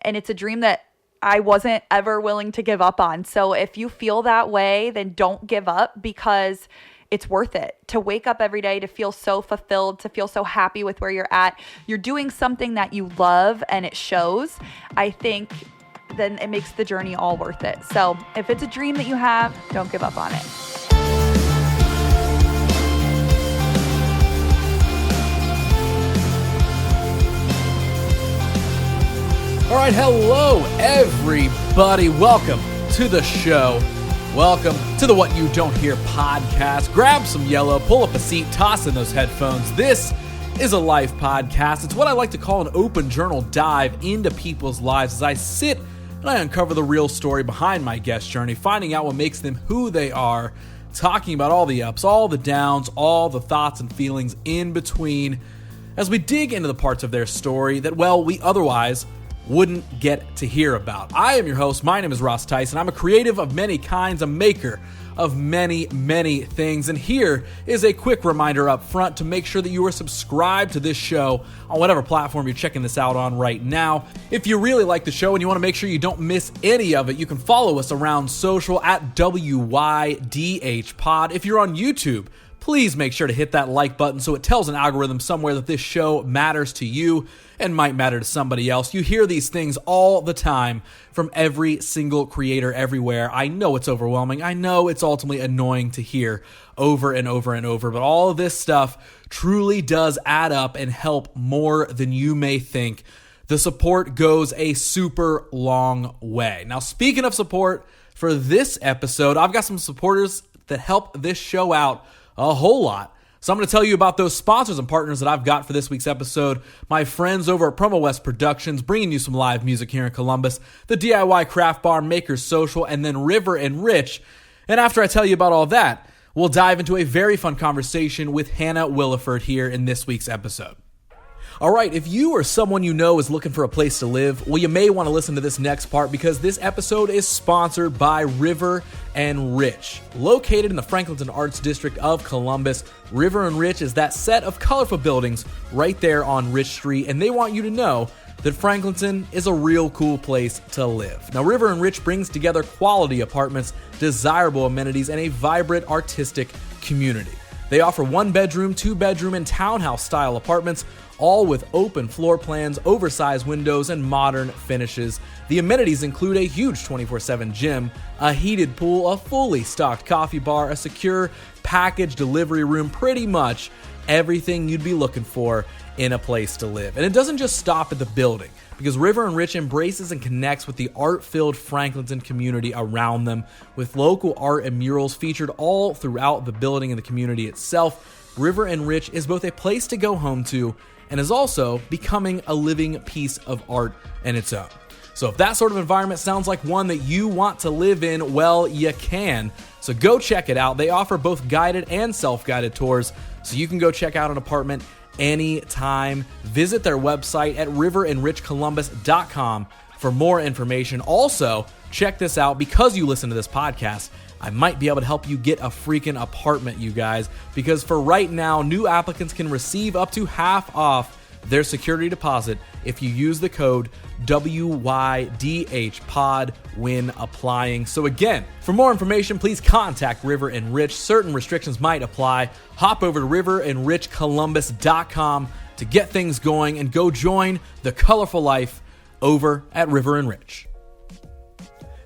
And it's a dream that I wasn't ever willing to give up on. So if you feel that way, then don't give up, because it's worth it to wake up every day, to feel so fulfilled, to feel so happy with where you're at. You're doing something that you love and it shows. I think then it makes the journey all worth it. So if it's a dream that you have, don't give up on it. All right, hello everybody. Welcome to the show. Welcome to the What You Don't Hear podcast. Grab some yellow, pull up a seat, toss in those headphones. This is a life podcast. It's what I like to call an open journal dive into people's lives as I sit and I uncover the real story behind my guest journey, finding out what makes them who they are, talking about all the ups, all the downs, all the thoughts and feelings in between as we dig into the parts of their story that, well, we otherwise wouldn't get to hear about. I am your host. My name is Ross Tyson. I'm a creative of many kinds, a maker of many, many things. And here is a quick reminder up front to make sure that you are subscribed to this show on whatever platform you're checking this out on right now. If you really like the show and you want to make sure you don't miss any of it, you can follow us around social at WYDH Pod. If you're on YouTube, please make sure to hit that like button so it tells an algorithm somewhere that this show matters to you and might matter to somebody else. You hear these things all the time from every single creator everywhere. I know it's overwhelming. I know it's ultimately annoying to hear over and over and over, but all of this stuff truly does add up and help more than you may think. The support goes a super long way. Now, speaking of support, for this episode, I've got some supporters that help this show out a whole lot. So I'm going to tell you about those sponsors and partners that I've got for this week's episode. My friends over at PromoWest Productions, bringing you some live music here in Columbus, the DIY Craft Bar, Makers Social, and then River and Rich. And after I tell you about all that, we'll dive into a very fun conversation with Hanna Williford here in this week's episode. All right, if you or someone you know is looking for a place to live, well, you may want to listen to this next part because this episode is sponsored by River and Rich. Located in the Franklinton Arts District of Columbus, River and Rich is that set of colorful buildings right there on Rich Street, and they want you to know that Franklinton is a real cool place to live. Now, River and Rich brings together quality apartments, desirable amenities, and a vibrant artistic community. They offer 1-bedroom, 2-bedroom, and townhouse-style apartments, all with open floor plans, oversized windows, and modern finishes. The amenities include a huge 24/7 gym, a heated pool, a fully stocked coffee bar, a secure package delivery room, pretty much everything you'd be looking for in a place to live. And it doesn't just stop at the building, because River and Rich embraces and connects with the art-filled Franklinton community around them, with local art and murals featured all throughout the building and the community itself. River and Rich is both a place to go home to and is also becoming a living piece of art in its own. So if that sort of environment sounds like one that you want to live in, well, you can. So go check it out. They offer both guided and self-guided tours, so you can go check out an apartment anytime. Visit their website at riverandrichcolumbus.com for more information. Also, check this out. Because you listen to this podcast, I might be able to help you get a freaking apartment, you guys, because for right now, new applicants can receive up to half off their security deposit if you use the code WYDHPOD when applying. So again, for more information, please contact River and Rich. Certain restrictions might apply. Hop over to riverandrichcolumbus.com to get things going and go join the colorful life over at River and Rich.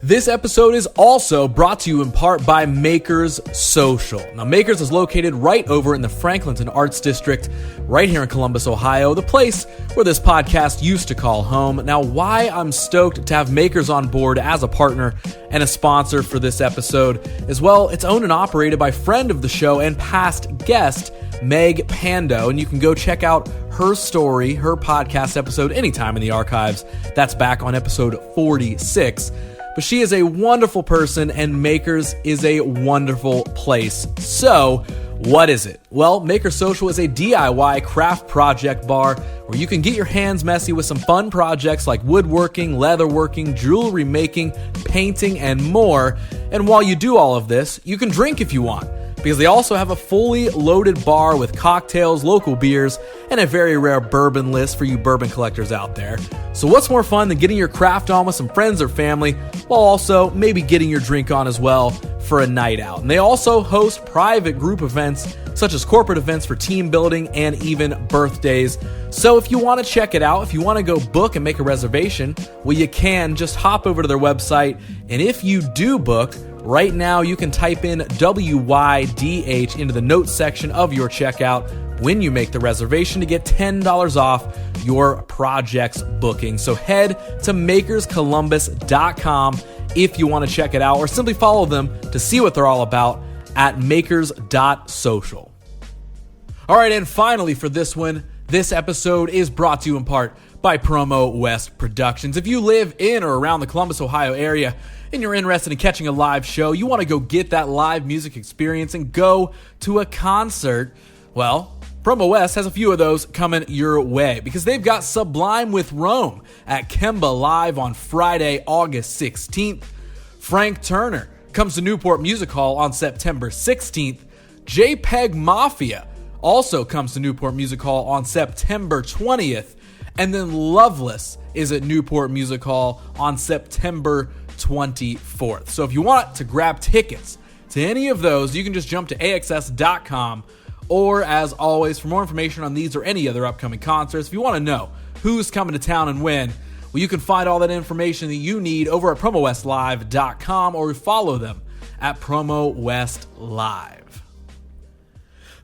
This episode is also brought to you in part by Makers Social. Now, Makers is located right over in the Franklinton Arts District, right here in Columbus, Ohio, the place where this podcast used to call home. Now, why I'm stoked to have Makers on board as a partner and a sponsor for this episode is, well, it's owned and operated by friend of the show and past guest, Meg Pando, and you can go check out her story, her podcast episode, anytime in the archives. That's back on episode 46. But she is a wonderful person, and Makers is a wonderful place. So, what is it? Well, Makers Social is a DIY craft project bar where you can get your hands messy with some fun projects like woodworking, leatherworking, jewelry making, painting, and more. And while you do all of this, you can drink if you want. because they also have a fully loaded bar with cocktails, local beers, and a very rare bourbon list for you bourbon collectors out there. So what's more fun than getting your craft on with some friends or family, while also maybe getting your drink on as well for a night out. And they also host private group events, such as corporate events for team building and even birthdays. So if you want to check it out, if you want to go book and make a reservation, well, you can just hop over to their website. And if you do book, right now you can type in WYDH into the notes section of your checkout when you make the reservation to get $10 off your project's booking. So head to makerscolumbus.com if you want to check it out, or simply follow them to see what they're all about at makers.social. All right, and finally for this one, this episode is brought to you in part by PromoWest Productions. If you live in or around the Columbus, Ohio area, and you're interested in catching a live show, you want to go get that live music experience and go to a concert, well, PromoWest has a few of those coming your way, because they've got Sublime with Rome at Kemba Live on Friday, August 16th. Frank Turner comes to Newport Music Hall on September 16th. JPEG Mafia also comes to Newport Music Hall on September 20th. And then Loveless is at Newport Music Hall on September 24th. So if you want to grab tickets to any of those, you can just jump to AXS.com. Or, as always, for more information on these or any other upcoming concerts, if you want to know who's coming to town and when, well, you can find all that information that you need over at PromoWestLive.com, or follow them at PromoWest Live.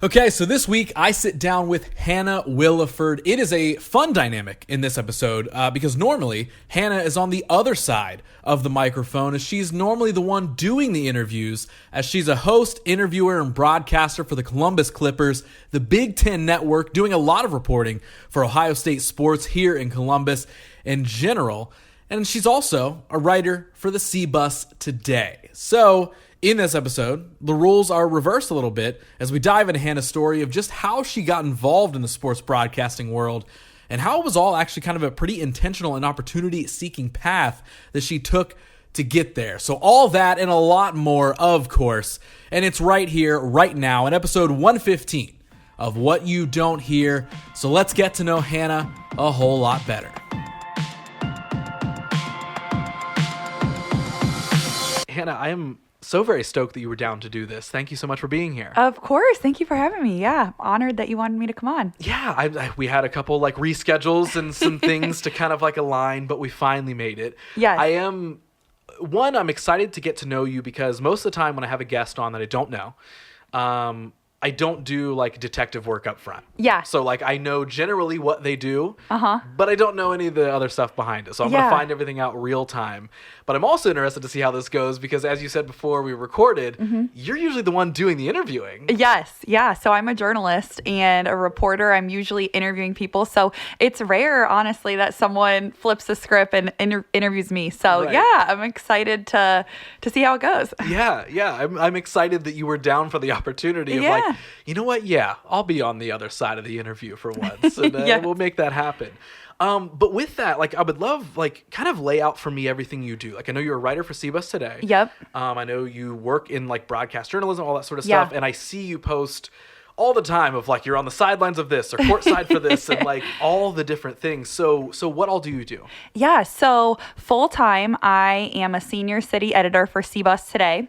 Okay, so this week I sit down with Hanna Williford. It is a fun dynamic in this episode because normally Hanna is on the other side of the microphone, as she's normally the one doing the interviews, as she's a host, interviewer, and broadcaster for the Columbus Clippers, the Big 10 Network, doing a lot of reporting for Ohio State sports here in Columbus in general. And she's also a writer for TheCbusToday. So in this episode, the roles are reversed a little bit as we dive into Hanna's story of just how she got involved in the sports broadcasting world, and how it was all actually kind of a pretty intentional and opportunity-seeking path that she took to get there. So all that and a lot more, of course, and it's right here, right now, in episode 115 of What You Don't Hear. So let's get to know Hanna a whole lot better. Hanna, I am so very stoked that you were down to do this. Thank you so much for being here. Of course. Thank you for having me. Yeah. Honored that you wanted me to come on. Yeah. We had a couple like reschedules and some things to kind of like align, but we finally made it. Yes. I'm excited to get to know you, because most of the time when I have a guest on that I don't know, I don't do like detective work up front. Yeah. So like I know generally what they do, Uh-huh. but I don't know any of the other stuff behind it. So I'm going to find everything out real time. But I'm also interested to see how this goes, because as you said before we recorded, you're usually the one doing the interviewing. Yes. Yeah. So I'm a journalist and a reporter. I'm usually interviewing people. So it's rare, honestly, that someone flips the script and interviews me. So Right. yeah, I'm excited to see how it goes. Yeah. I'm excited that you were down for the opportunity of like, you know what? Yeah, I'll be on the other side of the interview for once, and Yes. we'll make that happen. But with that, like, I would love, like, kind of lay out for me everything you do. Like, I know you're a writer for TheCbusToday. Yep. I know you work in, like, broadcast journalism, all that sort of Yeah. stuff. And I see you post all the time of, like, you're on the sidelines of this or courtside for this and, like, all the different things. So what all do you do? Yeah. So full time, I am a senior city editor for TheCbusToday.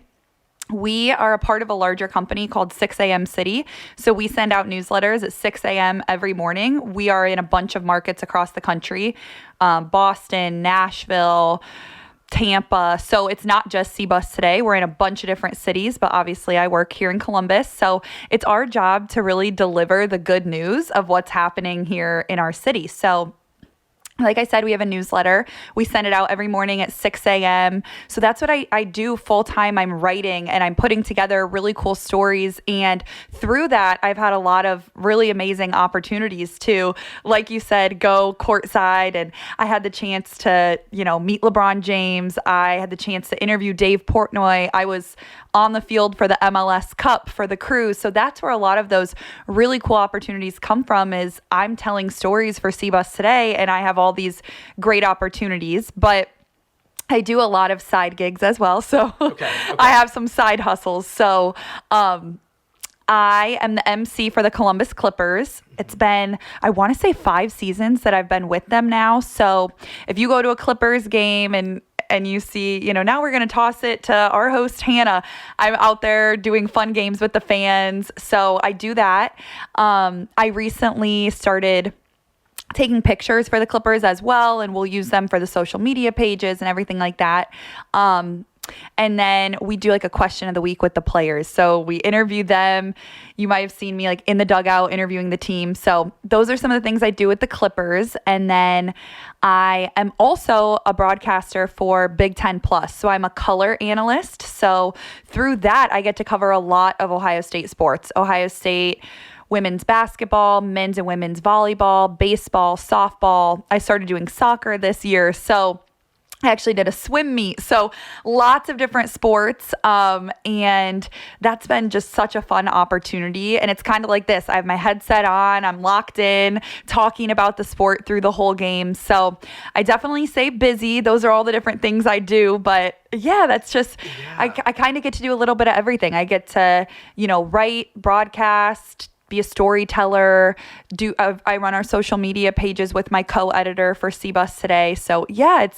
We are a part of a larger company called 6 a.m. City. So we send out newsletters at 6 a.m. every morning. We are in a bunch of markets across the country, Boston, Nashville, Tampa. So it's not just TheCbusToday. We're in a bunch of different cities, but obviously I work here in Columbus. So it's our job to really deliver the good news of what's happening here in our city. So like I said, we have a newsletter. We send it out every morning at 6 a.m. So that's what I do full time. I'm writing and I'm putting together really cool stories. And through that, I've had a lot of really amazing opportunities to, like you said, go courtside. And I had the chance to, meet LeBron James. I had the chance to interview Dave Portnoy. I was on the field for the MLS Cup for the Crews. So that's where a lot of those really cool opportunities come from, is I'm telling stories for TheCbusToday and I have all these great opportunities, but I do a lot of side gigs as well. So Okay. I have some side hustles. So I am the MC for the Columbus Clippers. It's been, I want to say 5 seasons that I've been with them now. So if you go to a Clippers game and you see, now we're going to toss it to our host, Hannah. I'm out there doing fun games with the fans. So I do that. I recently started taking pictures for the Clippers as well, and we'll use them for the social media pages and everything like that. And then we do like a question of the week with the players. So we interview them. You might have seen me like in the dugout interviewing the team. So those are some of the things I do with the Clippers. And then I am also a broadcaster for Big 10 Plus. So I'm a color analyst. So through that, I get to cover a lot of Ohio State sports. Ohio State women's basketball, men's and women's volleyball, baseball, softball. I started doing soccer this year. So I actually did a swim meet. So lots of different sports. And that's been just such a fun opportunity. And it's kind of like this. I have my headset on. I'm locked in, talking about the sport through the whole game. So I definitely stay busy. Those are all the different things I do. But yeah, that's just, I kind of get to do a little bit of everything. I get to, write, broadcast, be a storyteller, I run our social media pages with my co-editor for TheCbusToday. So yeah,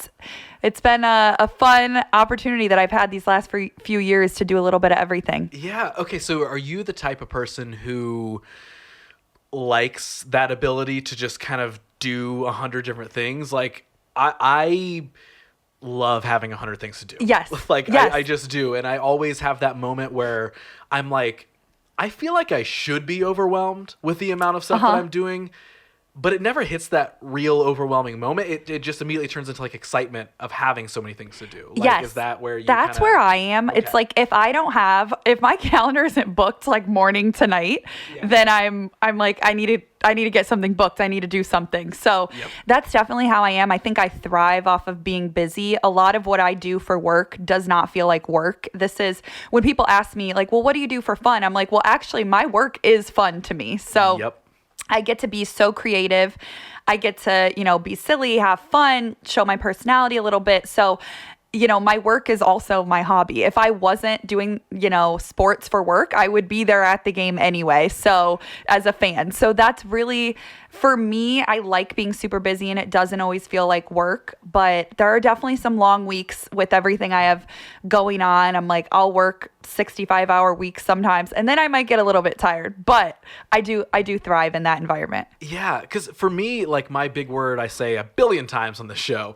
it's been a fun opportunity that I've had these last few years to do a little bit of everything. Yeah. Okay. So are you the type of person who likes that ability to just kind of do 100 different things? Like I love having 100 things to do. Yes. Yes. I just do. And I always have that moment where I'm like, I feel like I should be overwhelmed with the amount of stuff that I'm doing, but it never hits that real overwhelming moment. It just immediately turns into like excitement of having so many things to do. Like, yes. Is that where you That's where I am. Okay. It's like if my calendar isn't booked like morning to night, then I'm like, I need to get something booked. I need to do something. So that's definitely how I am. I think I thrive off of being busy. A lot of what I do for work does not feel like work. This is when people ask me like, well, what do you do for fun? I'm like, well, actually my work is fun to me. So I get to be so creative. I get to, be silly, have fun, show my personality a little bit. So, my work is also my hobby. If I wasn't doing, sports for work, I would be there at the game anyway. So as a fan, so that's really, for me, I like being super busy and it doesn't always feel like work, but there are definitely some long weeks with everything I have going on. I'm like, I'll work 65-hour weeks sometimes, and then I might get a little bit tired, but I do thrive in that environment. Yeah, because for me, like my big word I say a billion times on the show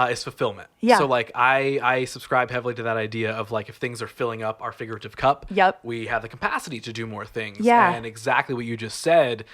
is fulfillment. Yeah. So like I subscribe heavily to that idea of like if things are filling up our figurative cup, we have the capacity to do more things. Yeah. And exactly what you just said.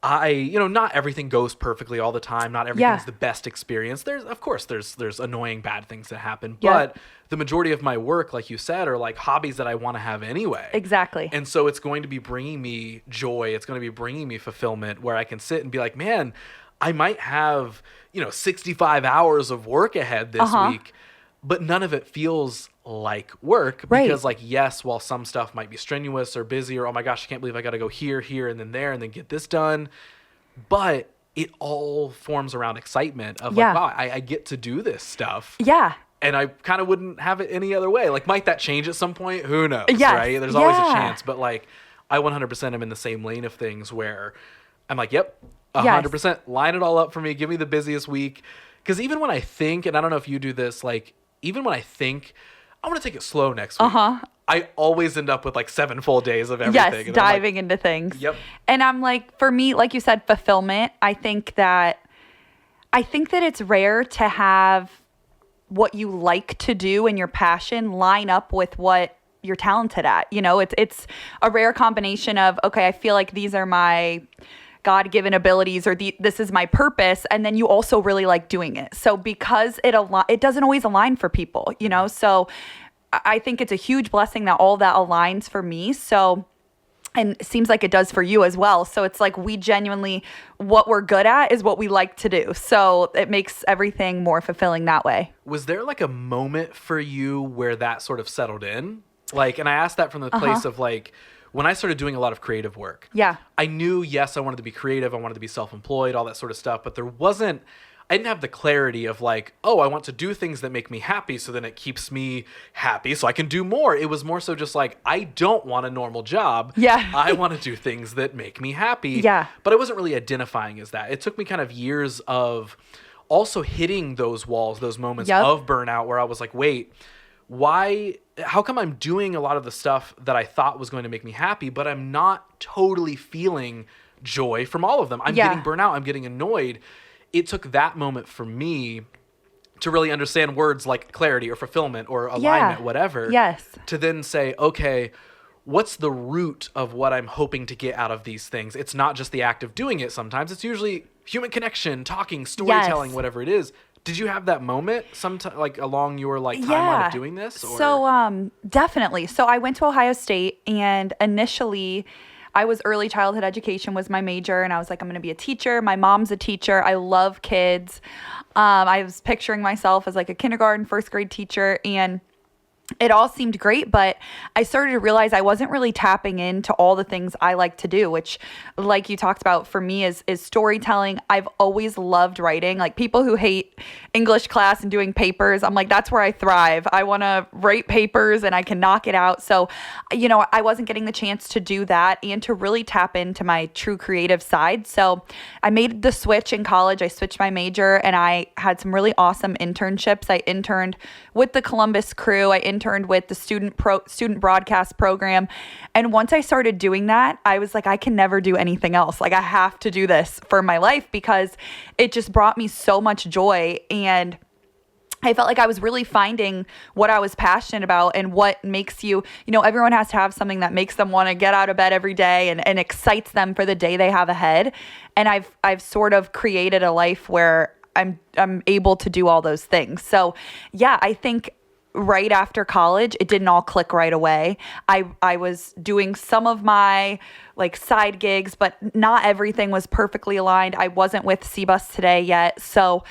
Not everything goes perfectly all the time. Not everything's the best experience. There's annoying bad things that happen, but the majority of my work, like you said, are like hobbies that I want to have anyway. Exactly. And so it's going to be bringing me joy. It's going to be bringing me fulfillment where I can sit and be like, man, I might have, 65 hours of work ahead this week, but none of it feels like work because like, yes, while some stuff might be strenuous or busy or, oh my gosh, I can't believe I got to go here, and then there, and then get this done. But it all forms around excitement of like, wow, I get to do this stuff. Yeah. And I kind of wouldn't have it any other way. Like, might that change at some point? Who knows, right? There's always a chance. But like, I 100% am in the same lane of things where I'm like, yep, 100%, line it all up for me. Give me the busiest week. Because even when I think, and I don't know if you do this, like, even when I think, I'm going to take it slow next week. I always end up with like 7 full days of everything. Yes, diving into things. Yep. And I'm like, for me, like you said, fulfillment, I think that it's rare to have what you like to do and your passion line up with what you're talented at. It's a rare combination of, okay, I feel like these are my God-given abilities or this is my purpose, and then you also really like doing it. So because it doesn't always align for people, so I think it's a huge blessing that all that aligns for me. So, and it seems like it does for you as well. So it's like we genuinely, what we're good at is what we like to do. So it makes everything more fulfilling that way. Was there like a moment for you where that sort of settled in? Like, and I asked that from the place of like, when I started doing a lot of creative work, I knew, yes, I wanted to be creative. I wanted to be self-employed, all that sort of stuff. But I didn't have the clarity of like, oh, I want to do things that make me happy, so then it keeps me happy so I can do more. It was more so just like, I don't want a normal job. Yeah. I want to do things that make me happy. Yeah. But I wasn't really identifying as that. It took me kind of years of also hitting those walls, those moments Yep. of burnout where I was like, wait, how come I'm doing a lot of the stuff that I thought was going to make me happy, but I'm not totally feeling joy from all of them? I'm getting burnout. I'm getting annoyed. It took that moment for me to really understand words like clarity or fulfillment or alignment, whatever. Yes. To then say, okay, what's the root of what I'm hoping to get out of these things? It's not just the act of doing it sometimes. It's usually human connection, talking, storytelling, whatever it is. Did you have that moment sometime like along your like timeline of doing this? Or? So definitely. So I went to Ohio State, and initially I was early childhood education was my major, and I was like, I'm going to be a teacher. My mom's a teacher. I love kids. I was picturing myself as like a kindergarten, first grade teacher, and it all seemed great, but I started to realize I wasn't really tapping into all the things I like to do, which, like you talked about, for me is storytelling. I've always loved writing. Like, people who hate English class and doing papers, I'm like, that's where I thrive. I want to write papers and I can knock it out. So, I wasn't getting the chance to do that and to really tap into my true creative side. So I made the switch in college. I switched my major, and I had some really awesome internships. I interned with the Columbus Crew. I interned with the student broadcast program. And once I started doing that, I was like, I can never do anything else. Like, I have to do this for my life because it just brought me so much joy. And I felt like I was really finding what I was passionate about and what makes you, everyone has to have something that makes them want to get out of bed every day and excites them for the day they have ahead. And I've sort of created a life where I'm able to do all those things. So yeah, I think right after college, it didn't all click right away. I was doing some of my like side gigs, but not everything was perfectly aligned. I wasn't with TheCbusToday yet. So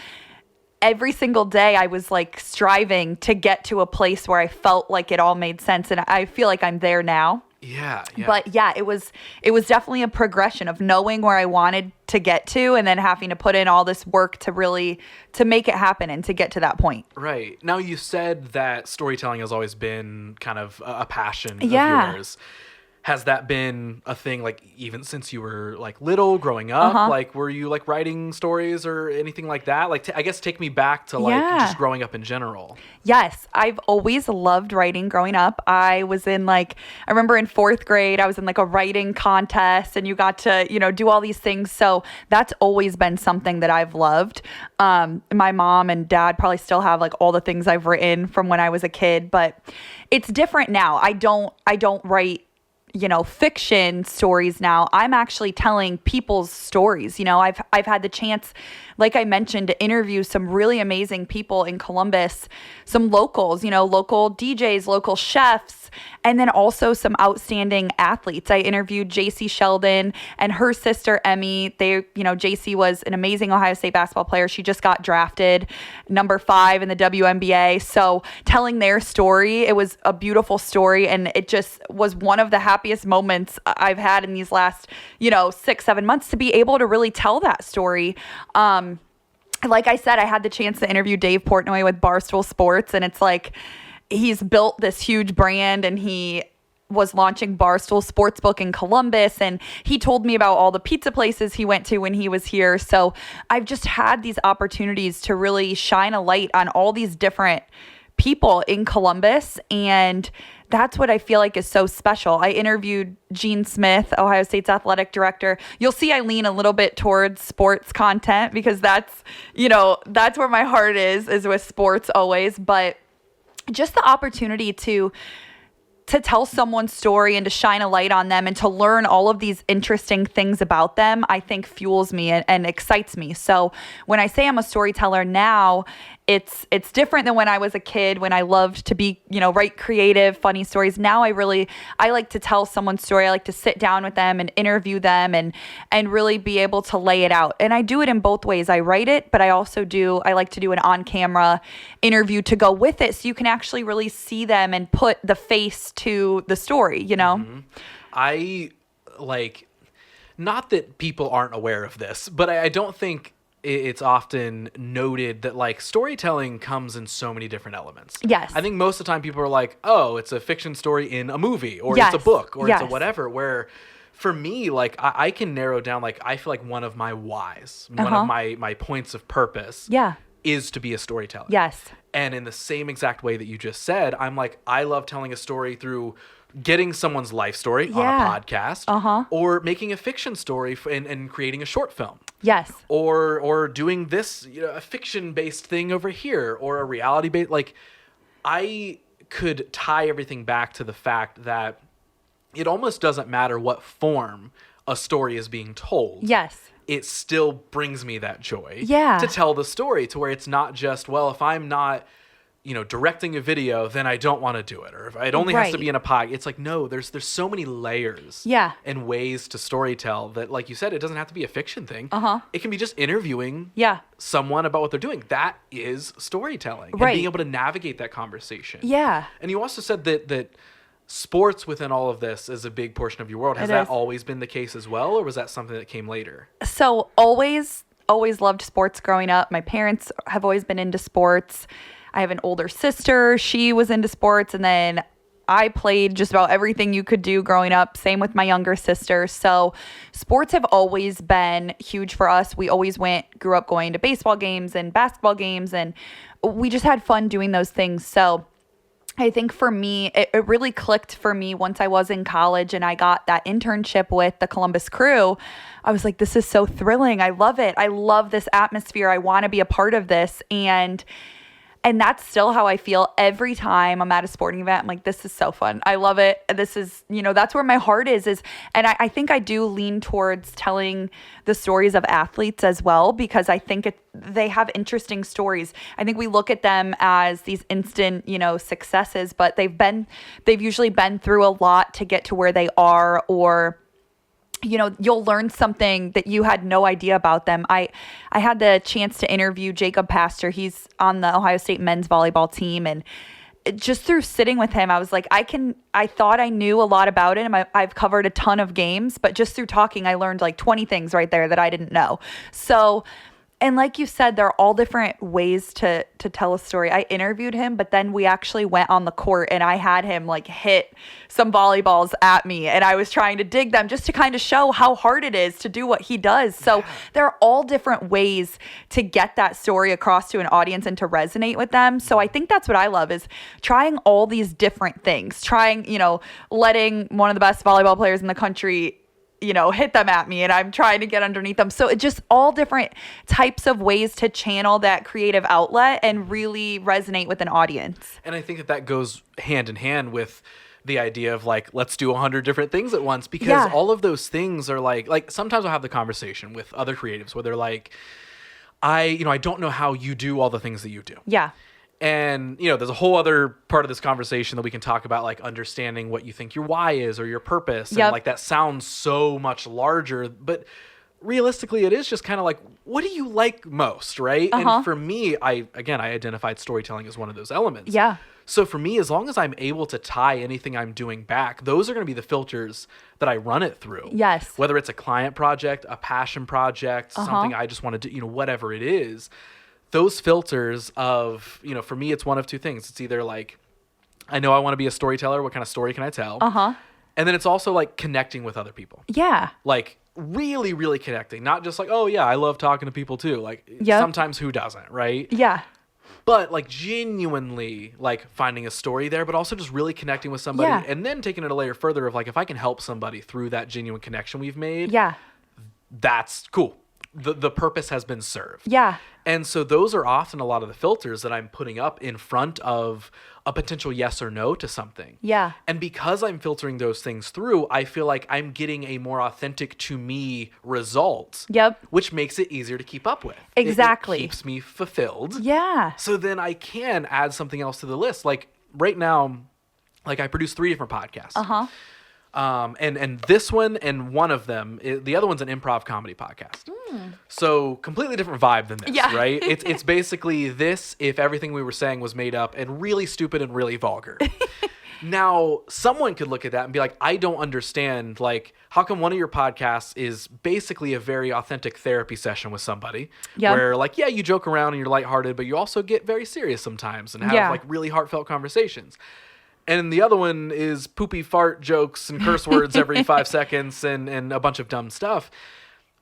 every single day I was like striving to get to a place where I felt like it all made sense. And I feel like I'm there now. Yeah. But yeah, it was definitely a progression of knowing where I wanted to get to and then having to put in all this work to make it happen and to get to that point. Right. Now, you said that storytelling has always been kind of a passion of Yeah. yours. Has that been a thing, like, even since you were, like, little, growing up? Like, were you, like, writing stories or anything like that? Like, I guess take me back to, like, just growing up in general. Yes, I've always loved writing growing up. I was in, like, I remember in 4th grade, I was in, like, a writing contest, and you got to, do all these things. So that's always been something that I've loved. My mom and dad probably still have, like, all the things I've written from when I was a kid, but it's different now. I don't write fiction stories now. I'm actually telling people's stories. I've had the chance, like I mentioned, to interview some really amazing people in Columbus, some locals, local DJs, local chefs, and then also some outstanding athletes. I interviewed JC Sheldon and her sister Emmy. JC was an amazing Ohio State basketball player. She just got drafted number 5 in the WNBA. So telling their story, it was a beautiful story, and it just was one of the happiest moments I've had in these last, 6-7 months to be able to really tell that story. Like I said, I had the chance to interview Dave Portnoy with Barstool Sports, and it's like he's built this huge brand, and he was launching Barstool Sportsbook in Columbus, and he told me about all the pizza places he went to when he was here. So I've just had these opportunities to really shine a light on all these different people in Columbus, and that's what I feel like is so special. I interviewed Gene Smith, Ohio State's athletic director. You'll see I lean a little bit towards sports content because that's where my heart is with sports always. But just the opportunity to tell someone's story and to shine a light on them and to learn all of these interesting things about them, I think fuels me and excites me. So when I say I'm a storyteller now, it's different than when I was a kid, when I loved to be, write creative, funny stories. Now I like to tell someone's story. I like to sit down with them and interview them and really be able to lay it out. And I do it in both ways. I write it, but I like to do an on-camera interview to go with it so you can actually really see them and put the face to the story, Mm-hmm. I not that people aren't aware of this, but I don't think it's often noted that like storytelling comes in so many different elements. Yes. I think most of the time people are like, oh, it's a fiction story in a movie, or Yes. it's a book, or it's a Yes. whatever, where for me, like I can narrow down, like I feel like one of my whys, one of my points of purpose Yeah. is to be a storyteller. Yes. And in the same exact way that you just said, I'm like, I love telling a story through getting someone's life story on a podcast, or making a fiction story and creating a short film. Yes. Or doing this, a fiction-based thing over here, or a reality-based, like, I could tie everything back to the fact that it almost doesn't matter what form a story is being told. Yes. It still brings me that joy Yeah. to tell the story, to where it's not just, well, if I'm not, directing a video, then I don't want to do it. Or if it only has to be in a pod. It's like, no, there's so many layers and ways to storytell that, like you said, it doesn't have to be a fiction thing. It can be just interviewing someone about what they're doing. That is storytelling. And being able to navigate that conversation. Yeah. And you also said that sports within all of this is a big portion of your world. Has that always been the case as well, or was that something that came later? So always loved sports growing up. My parents have always been into sports. I have an older sister. She was into sports. And then I played just about everything you could do growing up. Same with my younger sister. So sports have always been huge for us. We always grew up going to baseball games and basketball games. And we just had fun doing those things. So I think for me, it really clicked for me once I was in college and I got that internship with the Columbus Crew. I was like, this is so thrilling. I love it. I love this atmosphere. I want to be a part of this. And that's still how I feel every time I'm at a sporting event. I'm like, this is so fun. I love it. This is, that's where my heart is. And I think I do lean towards telling the stories of athletes as well, because I think they have interesting stories. I think we look at them as these instant, successes, but they've usually been through a lot to get to where they are, or you'll learn something that you had no idea about them. I had the chance to interview Jacob Pastor. He's on the Ohio State men's volleyball team. And just through sitting with him, I was like, I thought I knew a lot about it. And I've covered a ton of games, but just through talking, I learned like 20 things right there that I didn't know. So, and like you said, there are all different ways to tell a story. I interviewed him, but then we actually went on the court and I had him like hit some volleyballs at me, and I was trying to dig them just to kind of show how hard it is to do what he does. So there are all different ways to get that story across to an audience and to resonate with them. So I think that's what I love, is trying all these different things, letting one of the best volleyball players in the country hit them at me, and I'm trying to get underneath them. So it's just all different types of ways to channel that creative outlet and really resonate with an audience. And I think that goes hand in hand with the idea of like, let's do 100 different things at once, because all of those things are like sometimes I'll have the conversation with other creatives where they're like, I don't know how you do all the things that you do. Yeah. And, there's a whole other part of this conversation that we can talk about, like understanding what you think your why is or your purpose. And like that sounds so much larger, but realistically it is just kind of like, what do you like most, right? And for me, I identified storytelling as one of those elements. Yeah. So for me, as long as I'm able to tie anything I'm doing back, those are going to be the filters that I run it through. Yes. Whether it's a client project, a passion project, something I just want to do, whatever it is. Those filters of, for me, it's one of two things. It's either like, I know I want to be a storyteller. What kind of story can I tell? And then it's also like connecting with other people. Yeah. Like really, really connecting. Not just like, oh yeah, I love talking to people too. Like sometimes who doesn't, right? Yeah. But like genuinely like finding a story there, but also just really connecting with somebody, and then taking it a layer further of like, if I can help somebody through that genuine connection we've made, that's cool. The purpose has been served. Yeah. And so those are often a lot of the filters that I'm putting up in front of a potential yes or no to something. Yeah. And because I'm filtering those things through, I feel like I'm getting a more authentic to me result. Yep. Which makes it easier to keep up with. Exactly. It keeps me fulfilled. Yeah. So then I can add something else to the list. Like right now, like I produce 3 different podcasts. And this one and one of them, the other one's an improv comedy podcast. So completely different vibe than this, right? It's basically this if everything we were saying was made up and really stupid and really vulgar. Now, someone could look at that and be like, I don't understand. Like, how come one of your podcasts is basically a very authentic therapy session with somebody where, like, yeah, you joke around and you're lighthearted, but you also get very serious sometimes and have like really heartfelt conversations. And the other one is poopy fart jokes and curse words every 5 seconds and a bunch of dumb stuff.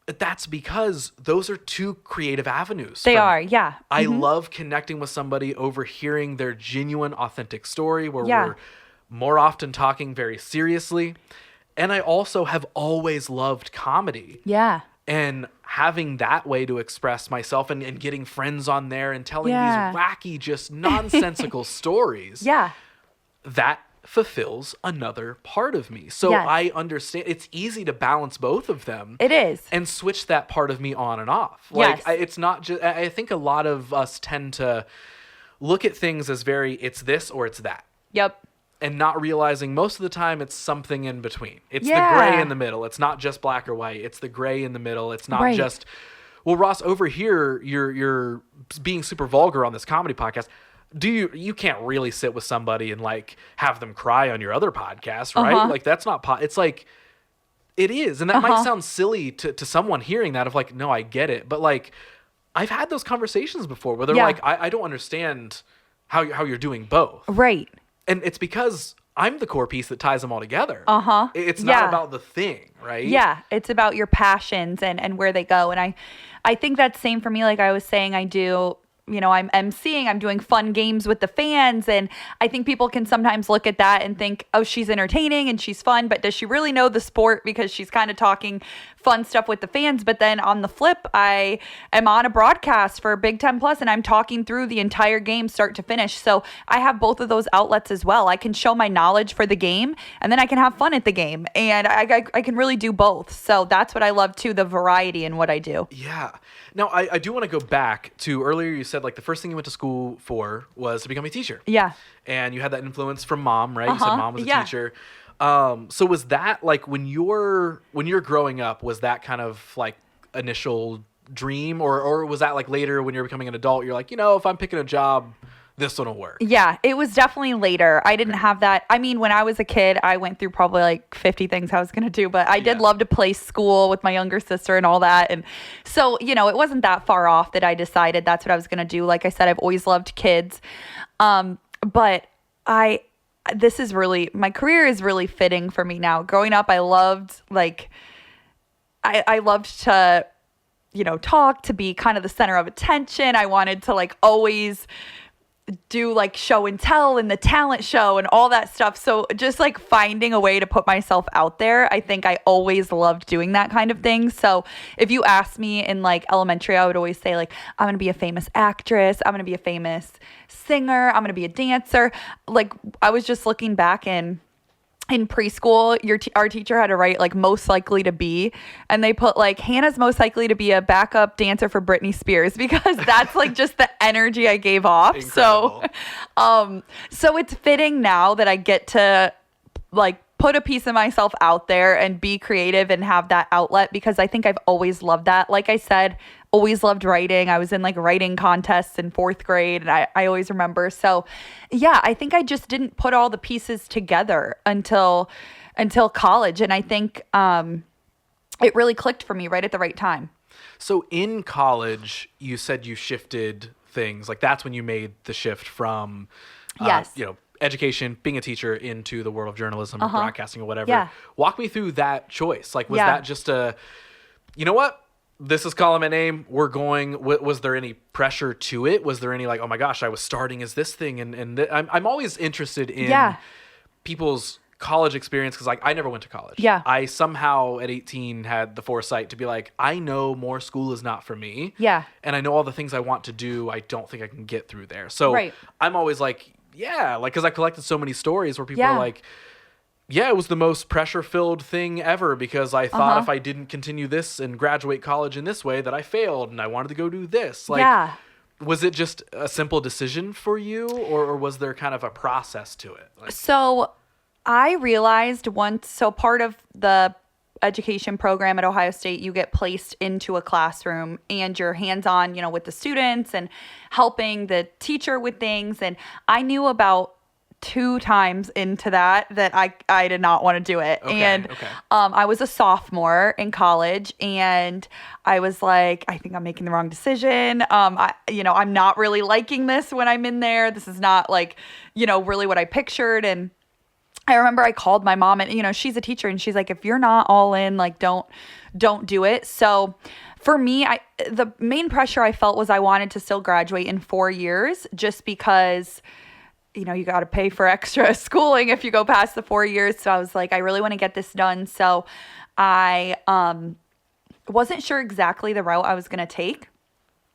That's because those are two creative avenues. They are, yeah. I love connecting with somebody over hearing their genuine, authentic story where we're more often talking very seriously. And I also have always loved comedy. Yeah. And having that way to express myself and getting friends on there and telling these wacky, just nonsensical stories. Yeah. That fulfills another part of me. So I understand it's easy to balance both of them. It is. And switch that part of me on and off. Like it's not just, I think a lot of us tend to look at things as it's this or it's that. Yep. And not realizing most of the time it's something in between. It's the gray in the middle. It's not just black or white. It's the gray in the middle. It's not just, well, Ross, over here, you're being super vulgar on this comedy podcast. You can't really sit with somebody and like have them cry on your other podcast, right? Like that's not, it's like, it is. And that might sound silly to someone hearing that of like, no, I get it. But like, I've had those conversations before where they're like, I don't understand how you're doing both. Right. And it's because I'm the core piece that ties them all together. It's not about the thing, right? Yeah. It's about your passions and where they go. And I think that's same for me. Like I was saying, I do, you know, I'm emceeing, I'm doing fun games with the fans. And I think people can sometimes look at that and think, oh, she's entertaining and she's fun, but does she really know the sport? Because she's kind of talking fun stuff with the fans. But then on the flip, I am on a broadcast for Big 10 Plus and I'm talking through the entire game start to finish. So I have both of those outlets as well. I can show my knowledge for the game and then I can have fun at the game. And I can really do both. So that's what I love too, the variety in what I do. Yeah. Now, I do want to go back to earlier you said like the first thing you went to school for was to become a teacher. Yeah. And you had that influence from mom, right? You said mom was a teacher. So was that like when you're growing up, was that kind of like initial dream or was that like later when you're becoming an adult, you're like, you know, if I'm picking a job, this one will work? Yeah, it was definitely later. I didn't have that. I mean, when I was a kid, I went through probably like 50 things I was going to do, but I did love to play school with my younger sister and all that. And so, you know, it wasn't that far off that I decided that's what I was going to do. Like I said, I've always loved kids. But this is really, my career is really fitting for me now. Growing up, I loved I loved to, you know, talk, to be kind of the center of attention. I wanted to like always do like show and tell and the talent show and all that stuff. So just like finding a way to put myself out there, I think I always loved doing that kind of thing. So if you asked me in like elementary, I would always say like, I'm going to be a famous actress. I'm going to be a famous singer. I'm going to be a dancer. Like I was just looking back in preschool, our teacher had to write like most likely to be, and they put like Hannah's most likely to be a backup dancer for Britney Spears because that's like just the energy I gave off. Incredible. So it's fitting now that I get to like put a piece of myself out there and be creative and have that outlet because I think I've always loved that. Like I said, always loved writing. I was in like writing contests in 4th grade and I always remember. So yeah, I think I just didn't put all the pieces together until college. And I think it really clicked for me right at the right time. So in college, you said you shifted things. Like that's when you made the shift from, you know, education, being a teacher into the world of journalism or broadcasting or whatever. Yeah. Walk me through that choice. Like, was that just you know what? This is calling my name. We're going. Was there any pressure to it? Was there any like, oh my gosh, I was starting as this thing, and I'm always interested in people's college experience because like I never went to college. Yeah. I somehow at 18 had the foresight to be like, I know more school is not for me. Yeah. And I know all the things I want to do. I don't think I can get through there. So I'm always like, yeah, like because I collected so many stories where people are like, yeah, it was the most pressure-filled thing ever because I thought if I didn't continue this and graduate college in this way that I failed and I wanted to go do this. Like, was it just a simple decision for you or was there kind of a process to it? Like, so I realized once, so part of the education program at Ohio State, you get placed into a classroom and you're hands-on, you know, with the students and helping the teacher with things. And I knew about 2 times into that I did not want to do it. And I was a sophomore in college, and I was like, I think I'm making the wrong decision. I'm not really liking this when I'm in there. This is not like, really what I pictured. And I remember I called my mom, and she's a teacher, and she's like, if you're not all in, like, don't do it. So for me, the main pressure I felt was I wanted to still graduate in 4 years, just because you got to pay for extra schooling if you go past the 4 years. So I was like, I really want to get this done. So I wasn't sure exactly the route I was going to take.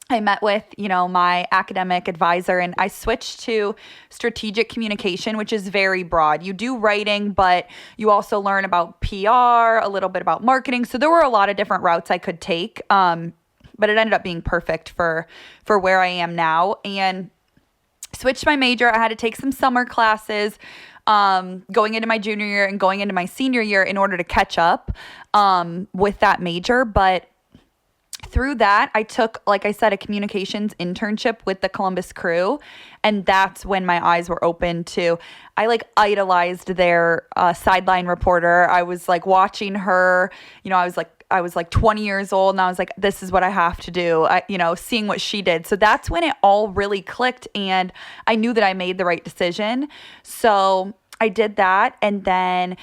I met with, my academic advisor, and I switched to strategic communication, which is very broad. You do writing, but you also learn about PR, a little bit about marketing. So there were a lot of different routes I could take. But it ended up being perfect for where I am now. And switched my major. I had to take some summer classes going into my junior year and going into my senior year in order to catch up with that major. But through that, I took, like I said, a communications internship with the Columbus Crew. And that's when my eyes were open to, I idolized their sideline reporter. I was watching her, I was 20 years old, and I was like, this is what I have to do, seeing what she did. So that's when it all really clicked, and I knew that I made the right decision. So I did that. And then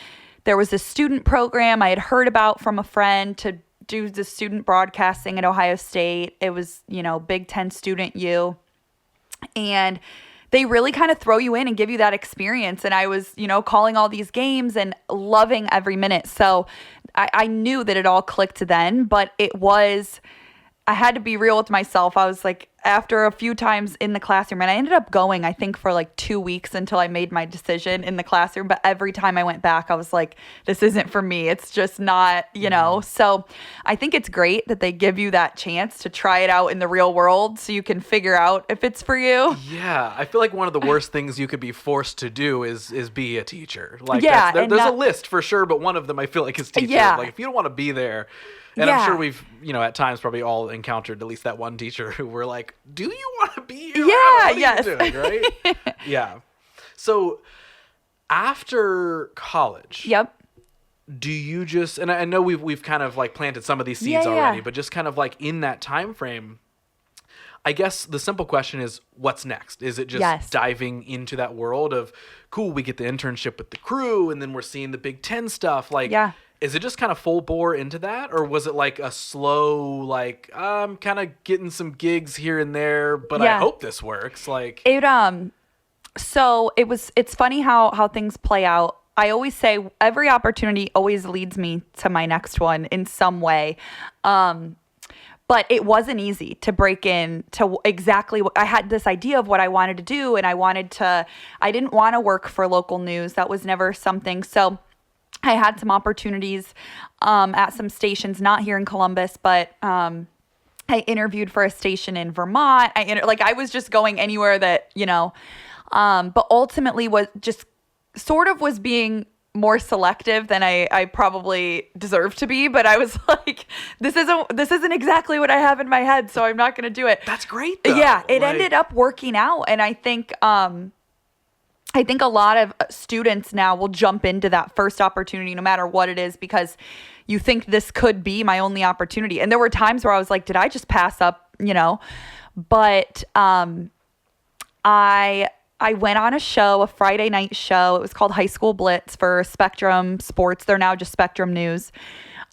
there was a student program I had heard about from a friend to do the student broadcasting at Ohio State. It was, Big 10 Student U. And they really kind of throw you in and give you that experience. And I was, calling all these games and loving every minute. So I knew that it all clicked then, but I had to be real with myself. I was like, after a few times in the classroom, and I ended up going, I think, for 2 weeks until I made my decision in the classroom. But every time I went back, I was like, this isn't for me. It's just not, So I think it's great that they give you that chance to try it out in the real world so you can figure out if it's for you. Yeah. I feel like one of the worst things you could be forced to do is be a teacher. There's a list for sure, but one of them I feel like is teacher. Yeah. If you don't want to be there. And I'm sure we've, at times probably all encountered at least that one teacher who were like, do you want to be here? Yeah, yes. What are you doing, right? Yeah. So after college. Yep. Do you just, and I know we've kind of planted some of these seeds already, but just kind of in that time frame, I guess the simple question is, what's next? Is it just diving into that world of, cool, we get the internship with the Crew, and then we're seeing the Big 10 stuff? Is it just kind of full bore into that? Or was it a slow, I'm kind of getting some gigs here and there, but I hope this works? So it's funny how things play out. I always say every opportunity always leads me to my next one in some way. But it wasn't easy to break in to exactly what I had, this idea of what I wanted to do. And I didn't want to work for local news. That was never something. So I had some opportunities at some stations, not here in Columbus, but I interviewed for a station in Vermont. I was just going anywhere that, but ultimately was being more selective than I probably deserve to be. But I was like, this isn't exactly what I have in my head, so I'm not going to do it. That's great, though. Yeah, it ended up working out. And I think a lot of students now will jump into that first opportunity no matter what it is, because you think this could be my only opportunity. And there were times where I was like, did I just pass up, But I went on a show, a Friday night show. It was called High School Blitz for Spectrum Sports. They're now just Spectrum News.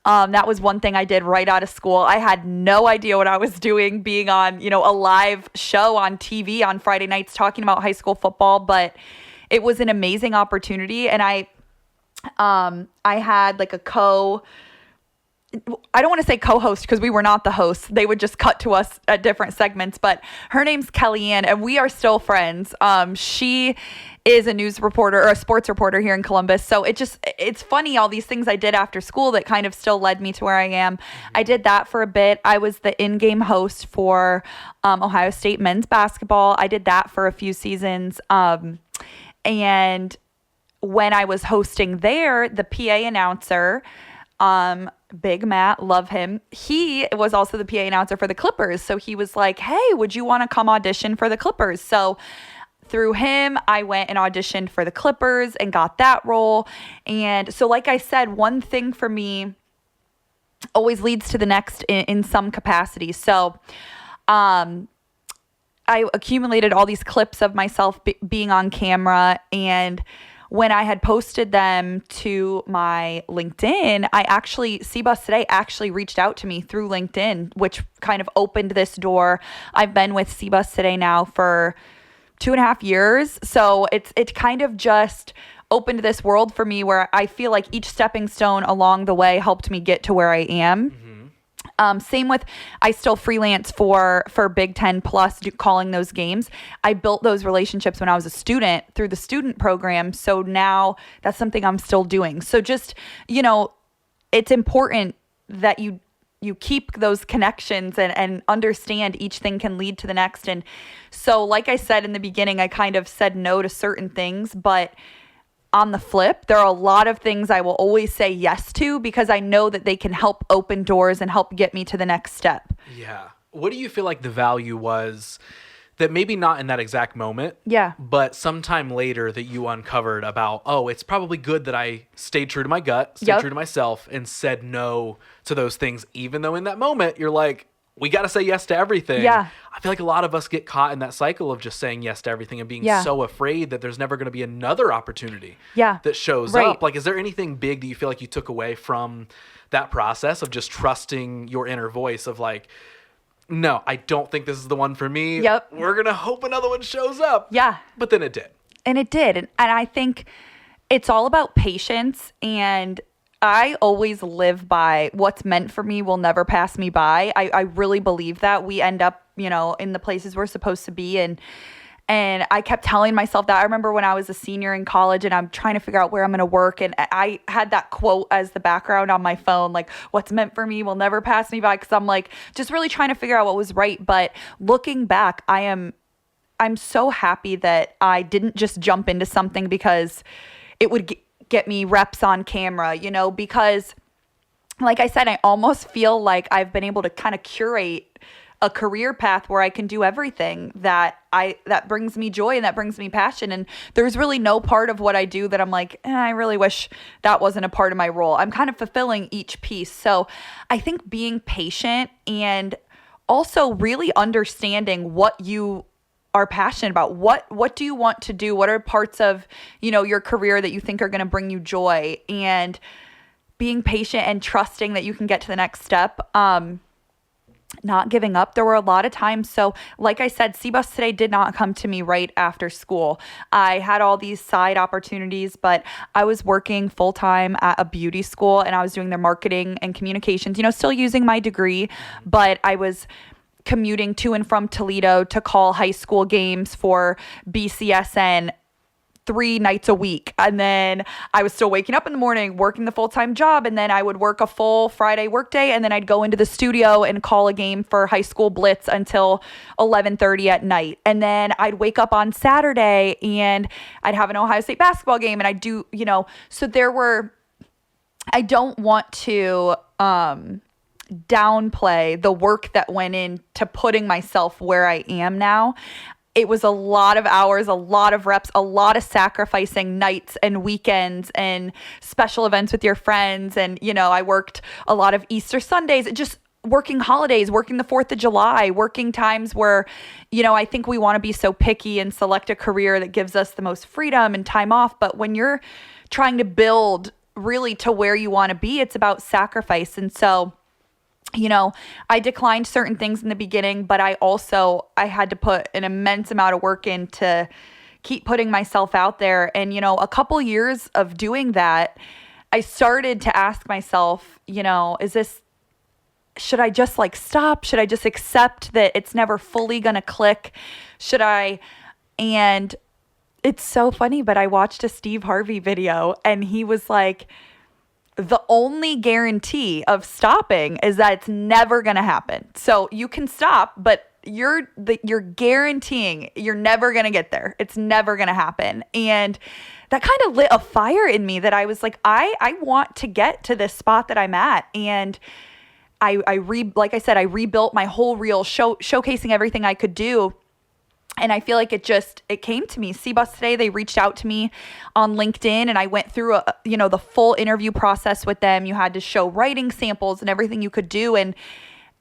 That was one thing I did right out of school. I had no idea what I was doing, being on, a live show on TV on Friday nights talking about high school football, but it was an amazing opportunity. And I had I don't want to say co-host because we were not the hosts. They would just cut to us at different segments, but her name's Kellyanne and we are still friends. She is a news reporter or a sports reporter here in Columbus. So it's funny, all these things I did after school that kind of still led me to where I am. I did that for a bit. I was the in-game host for Ohio State men's basketball. I did that for a few seasons. And when I was hosting there, the PA announcer, Big Matt, love him. He was also the PA announcer for the Clippers. So he was like, hey, would you want to come audition for the Clippers? So through him, I went and auditioned for the Clippers and got that role. And so, like I said, one thing for me always leads to the next in some capacity. So, I accumulated all these clips of myself being on camera, and when I had posted them to my LinkedIn, TheCbusToday actually reached out to me through LinkedIn, which kind of opened this door. I've been with TheCbusToday now for 2.5 years. So it kind of just opened this world for me where I feel like each stepping stone along the way helped me get to where I am. Same with, I still freelance for Big 10 Plus, calling those games. I built those relationships when I was a student through the student program. So now that's something I'm still doing. So just, it's important that you keep those connections and understand each thing can lead to the next. And so, like I said in the beginning, I kind of said no to certain things, but on the flip, there are a lot of things I will always say yes to because I know that they can help open doors and help get me to the next step. Yeah. What do you feel like the value was that maybe not in that exact moment, but sometime later that you uncovered about, it's probably good that I stayed true to my gut, stayed true to myself, and said no to those things, even though in that moment you're like, we got to say yes to everything. Yeah. I feel like a lot of us get caught in that cycle of just saying yes to everything and being so afraid that there's never going to be another opportunity that shows up. Like, is there anything big that you feel like you took away from that process of just trusting your inner voice of like, no, I don't think this is the one for me. We're going to hope another one shows up. But then it did. And it did. And I think it's all about patience, and I always live by what's meant for me will never pass me by. I really believe that. We end up, in the places we're supposed to be. And I kept telling myself that. I remember when I was a senior in college and I'm trying to figure out where I'm going to work. And I had that quote as the background on my phone, like, what's meant for me will never pass me by. Because I'm like, just really trying to figure out what was right. But looking back, I'm so happy that I didn't just jump into something because it would get me reps on camera, because like I said, I almost feel like I've been able to kind of curate a career path where I can do everything that brings me joy and that brings me passion. And there's really no part of what I do that I'm like, I really wish that wasn't a part of my role. I'm kind of fulfilling each piece. So I think being patient and also really understanding what you are passionate about. What do you want to do? What are parts of, your career that you think are going to bring you joy, and being patient and trusting that you can get to the next step. Not giving up. There were a lot of times. So like I said, TheCbusToday did not come to me right after school. I had all these side opportunities, but I was working full time at a beauty school and I was doing their marketing and communications, still using my degree, but I was commuting to and from Toledo to call high school games for BCSN 3 nights a week. And then I was still waking up in the morning, working the full-time job. And then I would work a full Friday workday. And then I'd go into the studio and call a game for high school blitz until 11:30 at night. And then I'd wake up on Saturday and I'd have an Ohio State basketball game. And I'd do, so I don't want to, downplay the work that went into putting myself where I am now. It was a lot of hours, a lot of reps, a lot of sacrificing nights and weekends and special events with your friends. And, I worked a lot of Easter Sundays, just working holidays, working the 4th of July, working times where, I think we want to be so picky and select a career that gives us the most freedom and time off. But when you're trying to build really to where you want to be, it's about sacrifice. And so, I declined certain things in the beginning, but I had to put an immense amount of work in to keep putting myself out there. And, a couple years of doing that, I started to ask myself, should I just stop? Should I just accept that it's never fully going to click? And it's so funny, but I watched a Steve Harvey video and he was like, the only guarantee of stopping is that it's never going to happen. So you can stop, but you're guaranteeing you're never going to get there. It's never going to happen. And that kind of lit a fire in me that I was like, I want to get to this spot that I'm at. And like I said, I rebuilt my whole reel, showcasing everything I could do. And I feel like it came to me. TheCbusToday, they reached out to me on LinkedIn, and I went through the full interview process with them. You had to show writing samples and everything you could do. And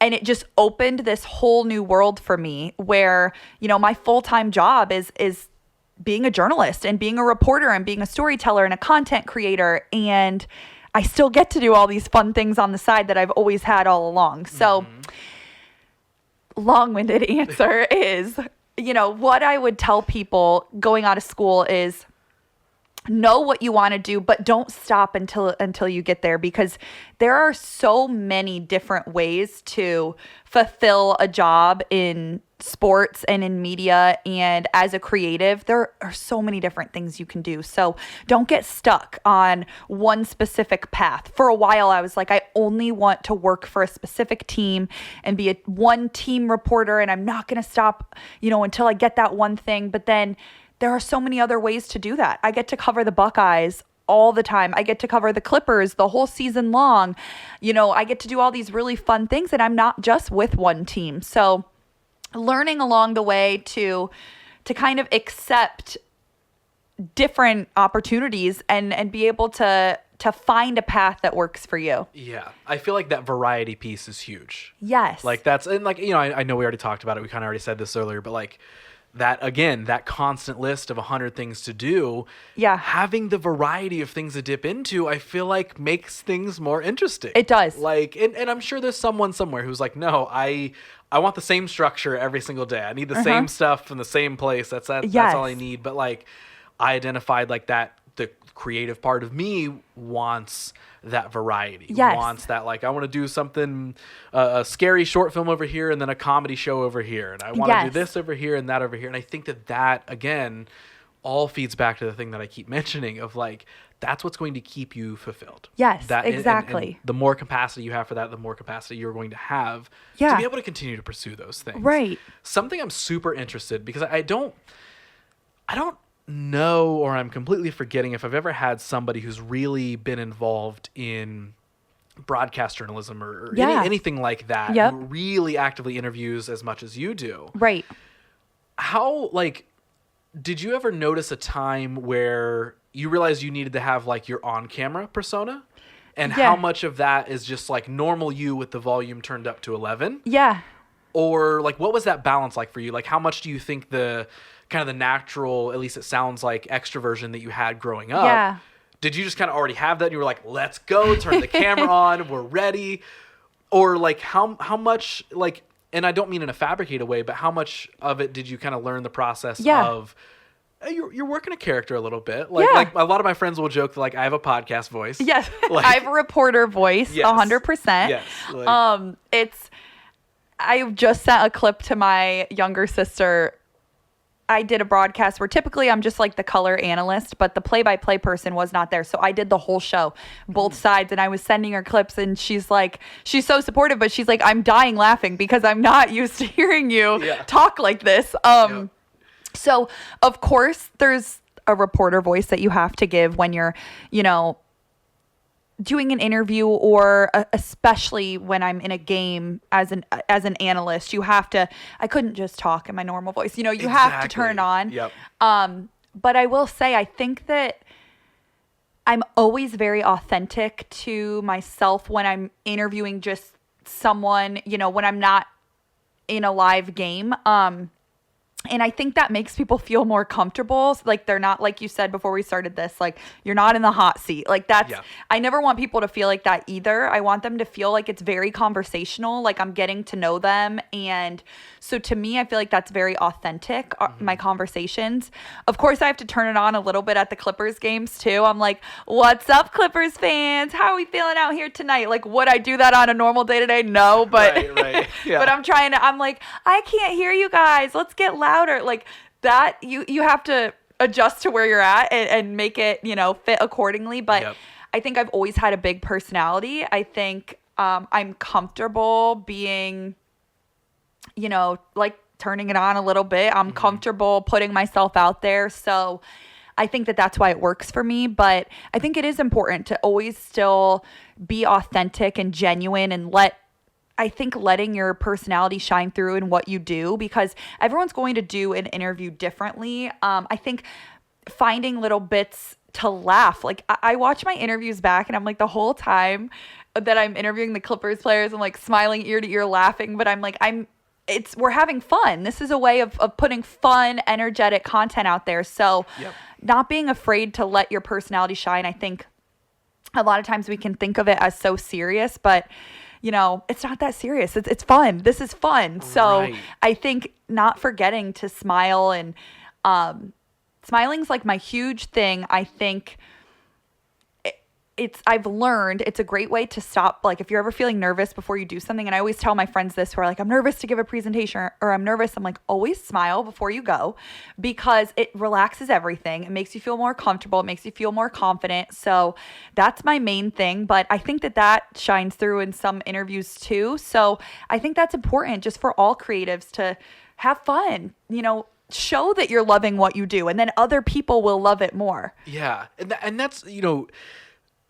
it just opened this whole new world for me where, my full-time job is being a journalist and being a reporter and being a storyteller and a content creator. And I still get to do all these fun things on the side that I've always had all along. So long-winded answer is, what I would tell people going out of school is know what you want to do, but don't stop until you get there, because there are so many different ways to fulfill a job in sports and in media. And as a creative, there are so many different things you can do. So don't get stuck on one specific path. For a while, I was like, I only want to work for a specific team and be one team reporter, and I'm not going to stop, until I get that one thing. But then there are so many other ways to do that. I get to cover the Buckeyes all the time. I get to cover the Clippers the whole season long. I get to do all these really fun things, and I'm not just with one team. So learning along the way to kind of accept different opportunities and be able to find a path that works for you. Yeah. I feel like that variety piece is huge. Yes. Like that's, and like, I know we already talked about it. We kind of already said this earlier, but like, that again, that constant list of 100 things to do, having the variety of things to dip into, I feel like makes things more interesting. It does. Like, and I'm sure there's someone somewhere who's like, no, I want the same structure every single day. I need the same stuff in the same place. That's all I need. But like, I identified like that the creative part of me wants that variety. Wants that, like, I want to do something, a scary short film over here and then a comedy show over here. And I want to do this over here and that over here. And I think that, again, all feeds back to the thing that I keep mentioning of like, that's what's going to keep you fulfilled. Yes, exactly. And the more capacity you have for that, the more capacity you're going to have to be able to continue to pursue those things. Right. Something I'm super interested, because I don't know, or I'm completely forgetting if I've ever had somebody who's really been involved in broadcast journalism or anything like that, who really actively interviews as much as you do. Right. How, like, did you ever notice a time where you realized you needed to have like your on-camera persona? And how much of that is just like normal you with the volume turned up to 11? Yeah. Or like, what was that balance like for you? Like, how much do you think the kind of the natural, at least it sounds like, extroversion that you had growing up, did you just kind of already have that and you were like, let's go, turn the camera on, we're ready? Or like how much, like, and I don't mean in a fabricated way, but how much of it did you kind of learn the process of you're working a character a little bit? Like a lot of my friends will joke that like I have a podcast voice. Yes. Like, I have a reporter voice, 100%. Yes. Like, I just sent a clip to my younger sister. I did a broadcast where typically I'm just like the color analyst, but the play-by-play person was not there. So I did the whole show, both sides, and I was sending her clips, and she's so supportive, but she's like, I'm dying laughing because I'm not used to hearing you talk like this. So of course there's a reporter voice that you have to give when you're, doing an interview, or especially when I'm in a game as an analyst, I couldn't just talk in my normal voice. You have to turn on. Yep. But I will say, I think that I'm always very authentic to myself when I'm interviewing just someone, when I'm not in a live game. And I think that makes people feel more comfortable. Like they're not, like you said before we started this, like you're not in the hot seat. Like I never want people to feel like that either. I want them to feel like it's very conversational, like I'm getting to know them. And so to me, I feel like that's very authentic, my conversations. Of course, I have to turn it on a little bit at the Clippers games too. I'm like, what's up, Clippers fans? How are we feeling out here tonight? Like, would I do that on a normal day-to-day? No, but, right. Yeah. But I'm like, I can't hear you guys. Let's get louder. Like that, you have to adjust to where you're at and make it, fit accordingly. But I think I've always had a big personality. I think I'm comfortable being, like turning it on a little bit. I'm comfortable putting myself out there. So I think that that's why it works for me. But I think it is important to always still be authentic and genuine and let I think letting your personality shine through in what you do, because everyone's going to do an interview differently. I think finding little bits to laugh. Like I watch my interviews back and I'm like, the whole time that I'm interviewing the Clippers players, I'm like smiling ear to ear laughing, but I'm like, we're having fun. This is a way of putting fun, energetic content out there. So not being afraid to let your personality shine. I think a lot of times we can think of it as so serious, but it's not that serious. It's fun. This is fun. So I think not forgetting to smile, and smiling's like my huge thing. I think I've learned it's a great way to stop. Like if you're ever feeling nervous before you do something, and I always tell my friends this, who are like, I'm nervous to give a presentation or I'm nervous. I'm like, always smile before you go, because it relaxes everything. It makes you feel more comfortable. It makes you feel more confident. So that's my main thing. But I think that shines through in some interviews too. So I think that's important just for all creatives to have fun, show that you're loving what you do, and then other people will love it more. Yeah. And that's,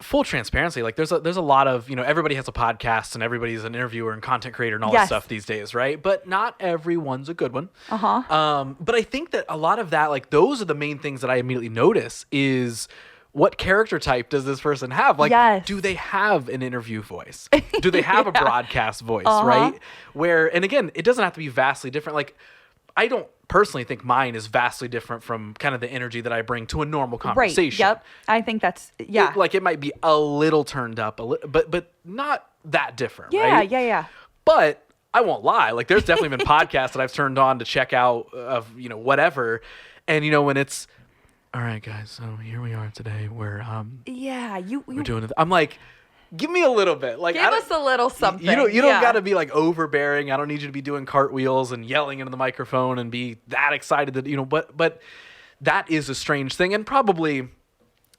full transparency, like there's a lot of, everybody has a podcast and everybody's an interviewer and content creator and all this stuff these days, right? But not everyone's a good one. But I think that a lot of that, like those are the main things that I immediately notice is, what character type does this person have? Like, do they have an interview voice? Do they have a broadcast voice, right? And again, it doesn't have to be vastly different. Like, I don't personally think mine is vastly different from kind of the energy that I bring to a normal conversation. Right. Yep. I think that's, it might be a little turned up, but not that different, right? Yeah. But I won't lie. Like, there's definitely been podcasts that I've turned on to check out of, whatever. And, when it's, all right, guys, so here we are today. We're doing it. I'm like, give me a little bit. Like, give us a little something. You don't got to be like overbearing. I don't need you to be doing cartwheels and yelling into the microphone and be that excited that, but that is a strange thing. And probably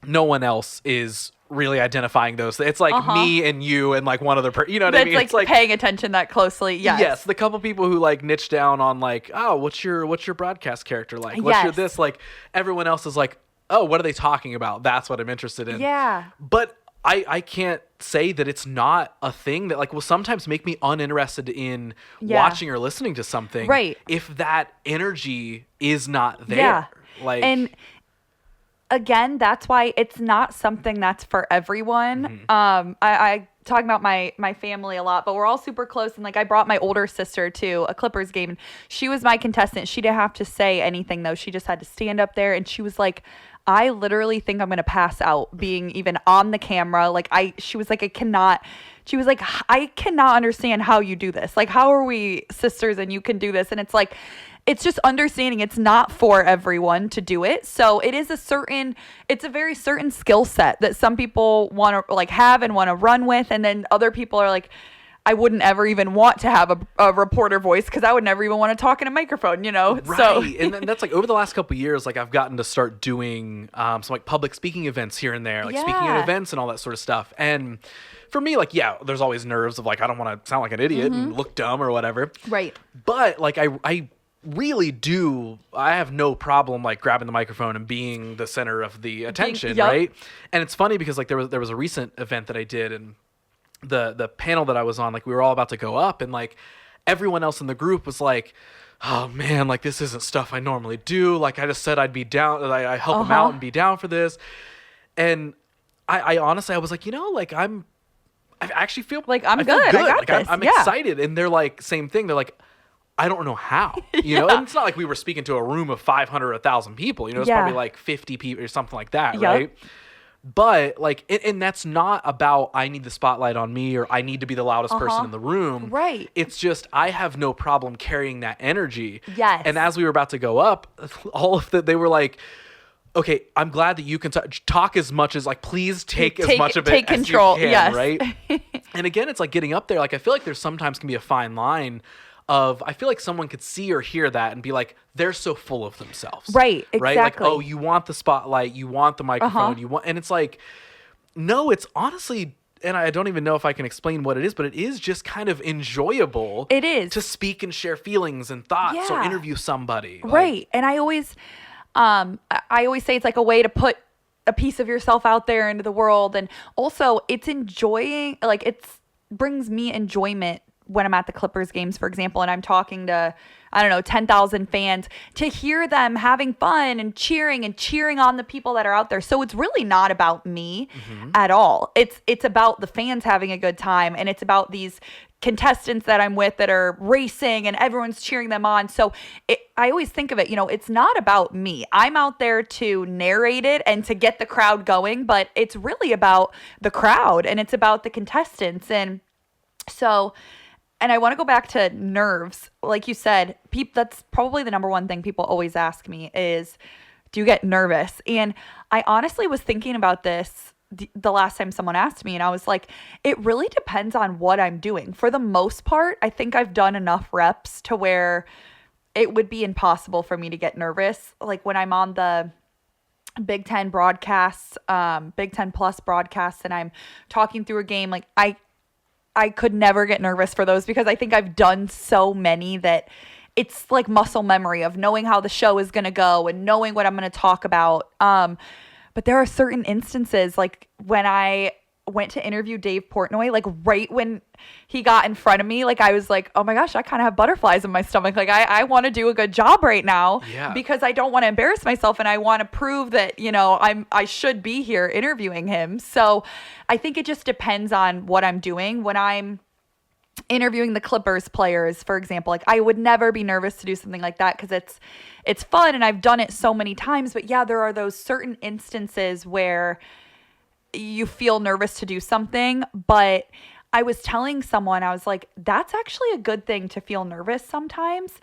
no one else is really identifying those. It's like me and you and like one other person, you know what I mean? It's like paying attention that closely. Yes. The couple people who like niche down on like, oh, what's your broadcast character like? What's your this? Like, everyone else is like, oh, what are they talking about? That's what I'm interested in. Yeah. But I can't say that it's not a thing that like will sometimes make me uninterested in watching or listening to something. Right. If that energy is not there. Yeah. Like, and again, that's why it's not something that's for everyone. I talk about my family a lot, but we're all super close. And like, I brought my older sister to a Clippers game, and she was my contestant. She didn't have to say anything though. She just had to stand up there, and she was like, I literally think I'm going to pass out being even on the camera. Like she was like, I cannot understand how you do this. Like, how are we sisters and you can do this? And it's like, it's just understanding it's not for everyone to do it. So it is it's a very certain skill set that some people want to like have and want to run with. And then other people are like, I wouldn't ever even want to have a reporter voice, because I would never even want to talk in a microphone, Right. So and then that's like over the last couple of years, like I've gotten to start doing some like public speaking events here and there, like speaking at events and all that sort of stuff. And for me, like, there's always nerves of like, I don't want to sound like an idiot and look dumb or whatever. Right. But like, I really do. I have no problem like grabbing the microphone and being the center of the attention. Right. And it's funny because like there was a recent event that I did, and the panel that I was on, like we were all about to go up, and like everyone else in the group was like, oh man, like this isn't stuff I normally do. Like I just said I'd be down, I help them out and be down for this. And I honestly, I was like, like I actually feel like I'm good. I got this. I'm excited. And they're like, same thing. They're like, I don't know how, and it's not like we were speaking to a room of 500 or 1,000 people, it's probably like 50 people or something like that. Right. But like, and that's not about I need the spotlight on me or I need to be the loudest person in the room. Right. It's just I have no problem carrying that energy. Yes. And as we were about to go up, all of that, they were like, okay, I'm glad that you can talk as much as like, please take as much of it take as control. you can, Yes. right? And again, it's like getting up there. Like I feel like there's sometimes can be a fine line of, I feel like someone could see or hear that and be like, they're so full of themselves. Right, exactly. Right? Like, oh, you want the spotlight, you want the microphone, you want, and it's like, no, it's honestly, and I don't even know if I can explain what it is, but it is just kind of enjoyable. It is. To speak and share feelings and thoughts or interview somebody. Right. And I always say it's like a way to put a piece of yourself out there into the world. And also it's enjoying, like brings me enjoyment when I'm at the Clippers games, for example, and I'm talking to, I don't know, 10,000 fans, to hear them having fun and cheering on the people that are out there. So it's really not about me at all. It's about the fans having a good time, and it's about these contestants that I'm with that are racing and everyone's cheering them on. So I always think of it, it's not about me. I'm out there to narrate it and to get the crowd going, but it's really about the crowd and it's about the contestants. And so, and I want to go back to nerves. Like you said, that's probably the number one thing people always ask me is, do you get nervous? And I honestly was thinking about this the last time someone asked me, and I was like, it really depends on what I'm doing. For the most part, I think I've done enough reps to where it would be impossible for me to get nervous. Like when I'm on the Big 10 broadcasts, Big 10 plus broadcasts, and I'm talking through a game, like I could never get nervous for those because I think I've done so many that it's like muscle memory of knowing how the show is going to go and knowing what I'm going to talk about. But there are certain instances, like when I went to interview Dave Portnoy, like right when he got in front of me, like I was like, oh my gosh, I kind of have butterflies in my stomach. Like I want to do a good job right now because I don't want to embarrass myself and I want to prove that, I should be here interviewing him. So I think it just depends on what I'm doing. When I'm interviewing the Clippers players, for example, like I would never be nervous to do something like that because it's fun and I've done it so many times. But yeah, there are those certain instances where you feel nervous to do something. But I was telling someone, I was like, that's actually a good thing to feel nervous sometimes.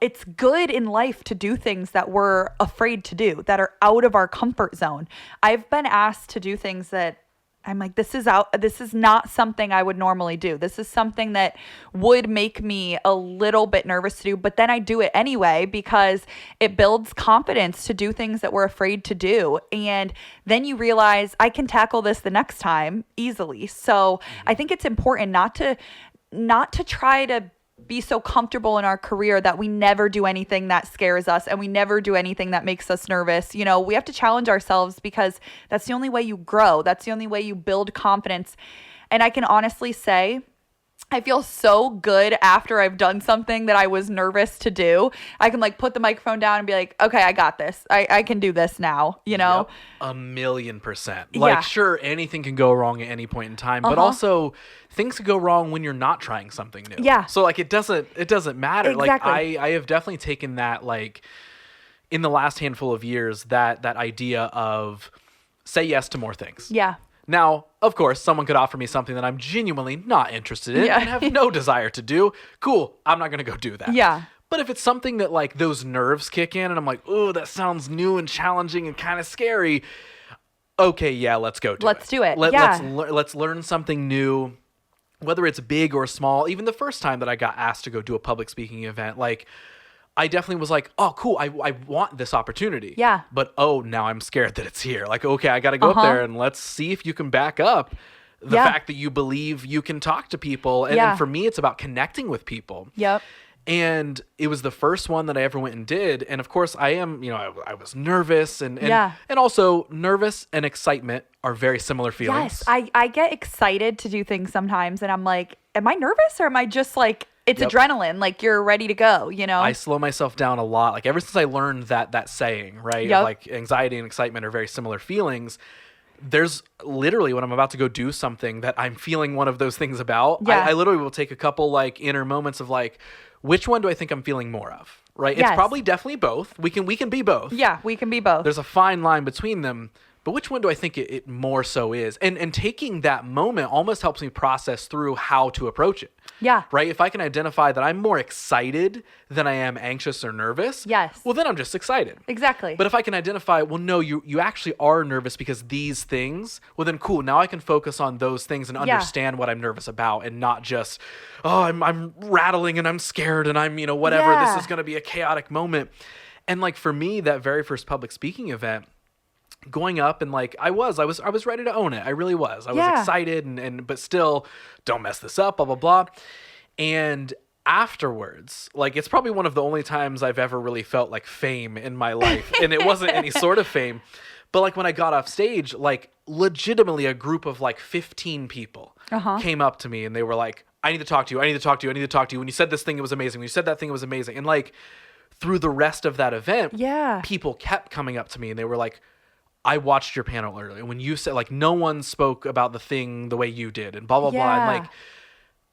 It's good in life to do things that we're afraid to do, that are out of our comfort zone. I've been asked to do things that I'm like, this is not something I would normally do. This is something that would make me a little bit nervous to do, but then I do it anyway because it builds confidence to do things that we're afraid to do. And then you realize I can tackle this the next time easily. So I think it's important not to try to be so comfortable in our career that we never do anything that scares us and we never do anything that makes us nervous. We have to challenge ourselves because that's the only way you grow. That's the only way you build confidence. And I can honestly say, I feel so good after I've done something that I was nervous to do. I can like put the microphone down and be like, okay, I got this. I can do this now, Yep, 1,000,000%. Like, sure, anything can go wrong at any point in time, but also things could go wrong when you're not trying something new. Yeah. So like, it doesn't matter. Exactly. Like I have definitely taken that, like in the last handful of years, that idea of say yes to more things. Yeah. Now, of course, someone could offer me something that I'm genuinely not interested in and have no desire to do. Cool. I'm not going to go do that. Yeah. But if it's something that like those nerves kick in and I'm like, oh, that sounds new and challenging and kind of scary. Okay, yeah, let's go do it. Let's do it. Let's learn something new, whether it's big or small. Even the first time that I got asked to go do a public speaking event, like I definitely was like, oh, cool. I want this opportunity. Yeah. But, now I'm scared that it's here. Like, okay, I got to go up there and let's see if you can back up the fact that you believe you can talk to people. And for me, it's about connecting with people. Yep. And it was the first one that I ever went and did. And of course I am, I was nervous and also nervous and excitement are very similar feelings. Yes. I get excited to do things sometimes and I'm like, am I nervous or am I just like, it's adrenaline, like you're ready to go, I slow myself down a lot. Like ever since I learned that saying, right? Yep. Like anxiety and excitement are very similar feelings. There's literally when I'm about to go do something that I'm feeling one of those things about, I literally will take a couple like inner moments of like, which one do I think I'm feeling more of? Right? Yes. It's probably definitely both. We can be both. Yeah, we can be both. There's a fine line between them. But which one do I think it more so is? And taking that moment almost helps me process through how to approach it. Yeah. Right? If I can identify that I'm more excited than I am anxious or nervous, well, then I'm just excited. Exactly. But if I can identify, well, no, you actually are nervous because these things, well, then cool. Now I can focus on those things and understand what I'm nervous about and not just, I'm rattling and I'm scared and I'm, whatever. This is going to be a chaotic moment. And like for me, that very first public speaking event, going up and like I was ready to own it. I really was. I was excited and but still don't mess this up, blah, blah, blah. And afterwards, like it's probably one of the only times I've ever really felt like fame in my life. And it wasn't any sort of fame. But like when I got off stage, like legitimately a group of like 15 people came up to me and they were like, I need to talk to you. I need to talk to you. I need to talk to you. When you said this thing, it was amazing. When you said that thing, it was amazing. And like through the rest of that event, people kept coming up to me and they were like, I watched your panel earlier. When you said like no one spoke about the thing the way you did and blah, blah, blah. And like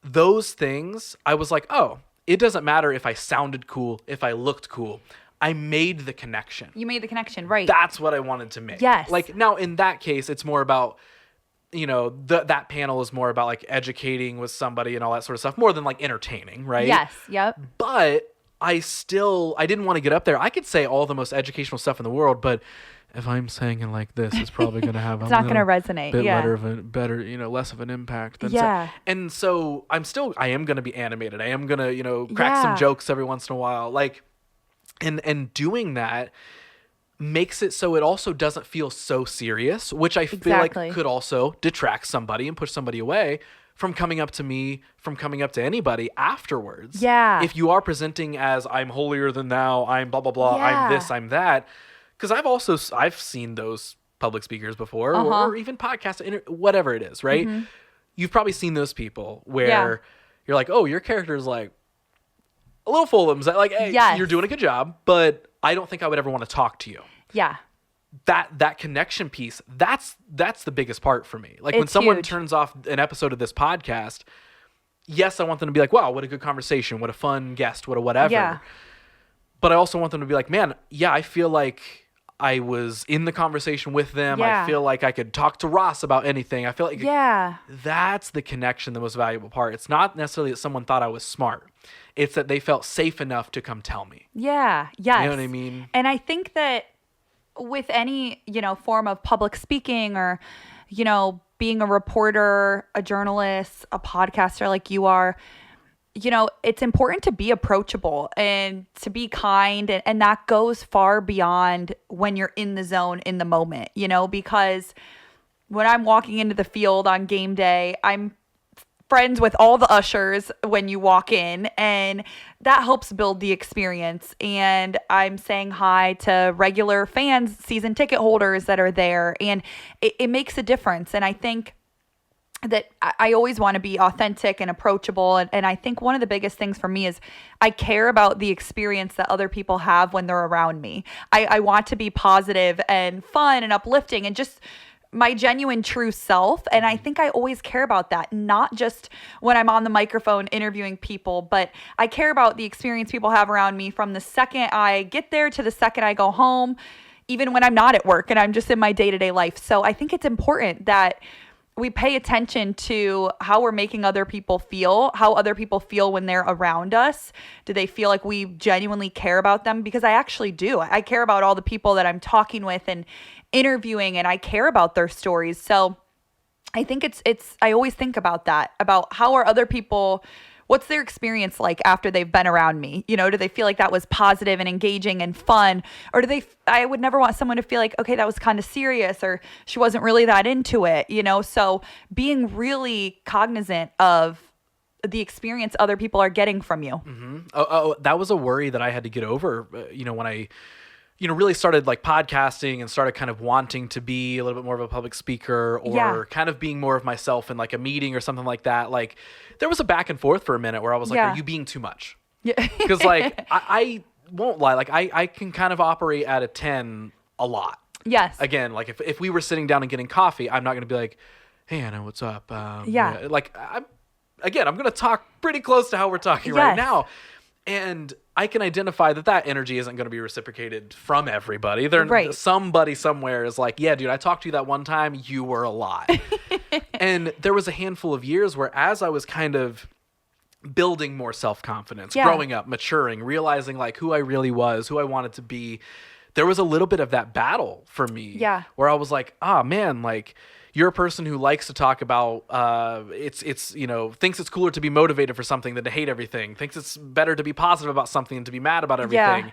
those things, I was like, oh, it doesn't matter if I sounded cool, if I looked cool. I made the connection. You made the connection, right? That's what I wanted to make. Yes. Like now in that case, it's more about, you know, that panel is more about like educating with somebody and all that sort of stuff, more than like entertaining, right? Yes. Yep. But I didn't want to get up there. I could say all the most educational stuff in the world, but if I'm saying it like this, it's probably going to have it's not going to resonate. Bit better, you know, less of an impact. Than and so I am going to be animated. I am going to, you know, crack some jokes every once in a while. Like, and doing that makes it so it also doesn't feel so serious, which I feel like could also detract somebody and push somebody away from coming up to me, from coming up to anybody afterwards. Yeah. If you are presenting as I'm holier than thou, I'm blah, blah, blah, I'm this, I'm that. Because I've seen those public speakers before or even podcasts, whatever it is, right? Mm-hmm. You've probably seen those people where you're like, oh, your character is like a little full of themselves. Like, hey, you're doing a good job, but I don't think I would ever want to talk to you. Yeah. That connection piece, that's the biggest part for me. Like when someone turns off an episode of this podcast, yes, I want them to be like, wow, what a good conversation. What a fun guest. What a whatever. Yeah. But I also want them to be like, man, yeah, I feel like I was in the conversation with them. Yeah. I feel like I could talk to Ross about anything. I feel like that's the connection, the most valuable part. It's not necessarily that someone thought I was smart. It's that they felt safe enough to come tell me. Yeah. Yes. You know what I mean? And I think that with any, you know, form of public speaking or, you know, being a reporter, a journalist, a podcaster like you are, you know, it's important to be approachable and to be kind. And that goes far beyond when you're in the zone in the moment, you know, because when I'm walking into the field on game day, I'm friends with all the ushers when you walk in, and that helps build the experience. And I'm saying hi to regular fans, season ticket holders that are there, and it makes a difference. And I think that I always want to be authentic and approachable. And I think one of the biggest things for me is I care about the experience that other people have when they're around me. I want to be positive and fun and uplifting and just my genuine true self. And I think I always care about that, not just when I'm on the microphone interviewing people, but I care about the experience people have around me from the second I get there to the second I go home, even when I'm not at work and I'm just in my day-to-day life. So I think it's important that we pay attention to how we're making other people feel, how other people feel when they're around us. Do they feel like we genuinely care about them? Because I actually do. I care about all the people that I'm talking with and interviewing, and I care about their stories. So I think I always think about that, about how are other people, what's their experience like after they've been around me? You know, do they feel like that was positive and engaging and fun? Or I would never want someone to feel like, okay, that was kind of serious, or she wasn't really that into it, you know? So being really cognizant of the experience other people are getting from you. Mm-hmm. Oh, that was a worry that I had to get over, you know, when I really started like podcasting and started kind of wanting to be a little bit more of a public speaker or kind of being more of myself in like a meeting or something like that. Like there was a back and forth for a minute where I was like, are you being too much? Yeah. Because like, I won't lie. Like I can kind of operate at a 10 a lot. Yes. Again, like if we were sitting down and getting coffee, I'm not going to be like, hey, Anna, what's up? Like I'm going to talk pretty close to how we're talking right now. And I can identify that energy isn't going to be reciprocated from everybody. Somebody somewhere is like, yeah, dude, I talked to you that one time. You were a lot. And there was a handful of years where as I was kind of building more self-confidence, growing up, maturing, realizing like who I really was, who I wanted to be, there was a little bit of that battle for me where I was like, man, like, you're a person who likes to talk about, thinks it's cooler to be motivated for something than to hate everything, thinks it's better to be positive about something than to be mad about everything. Yeah.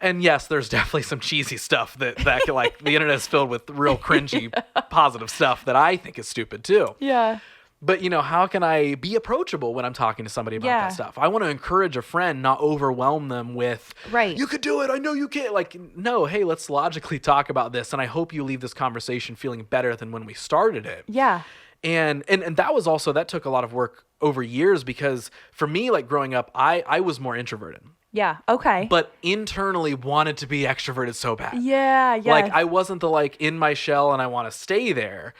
And yes, there's definitely some cheesy stuff that like the internet is filled with real cringy positive stuff that I think is stupid too. Yeah. But, you know, how can I be approachable when I'm talking to somebody about that stuff? I want to encourage a friend, not overwhelm them with, you could do it. I know you can. Like, no, hey, let's logically talk about this. And I hope you leave this conversation feeling better than when we started it. Yeah. And that was also, that took a lot of work over years, because for me, like growing up, I was more introverted. Yeah. Okay. But internally wanted to be extroverted so bad. Yeah. Yes. Like I wasn't the like in my shell and I want to stay there.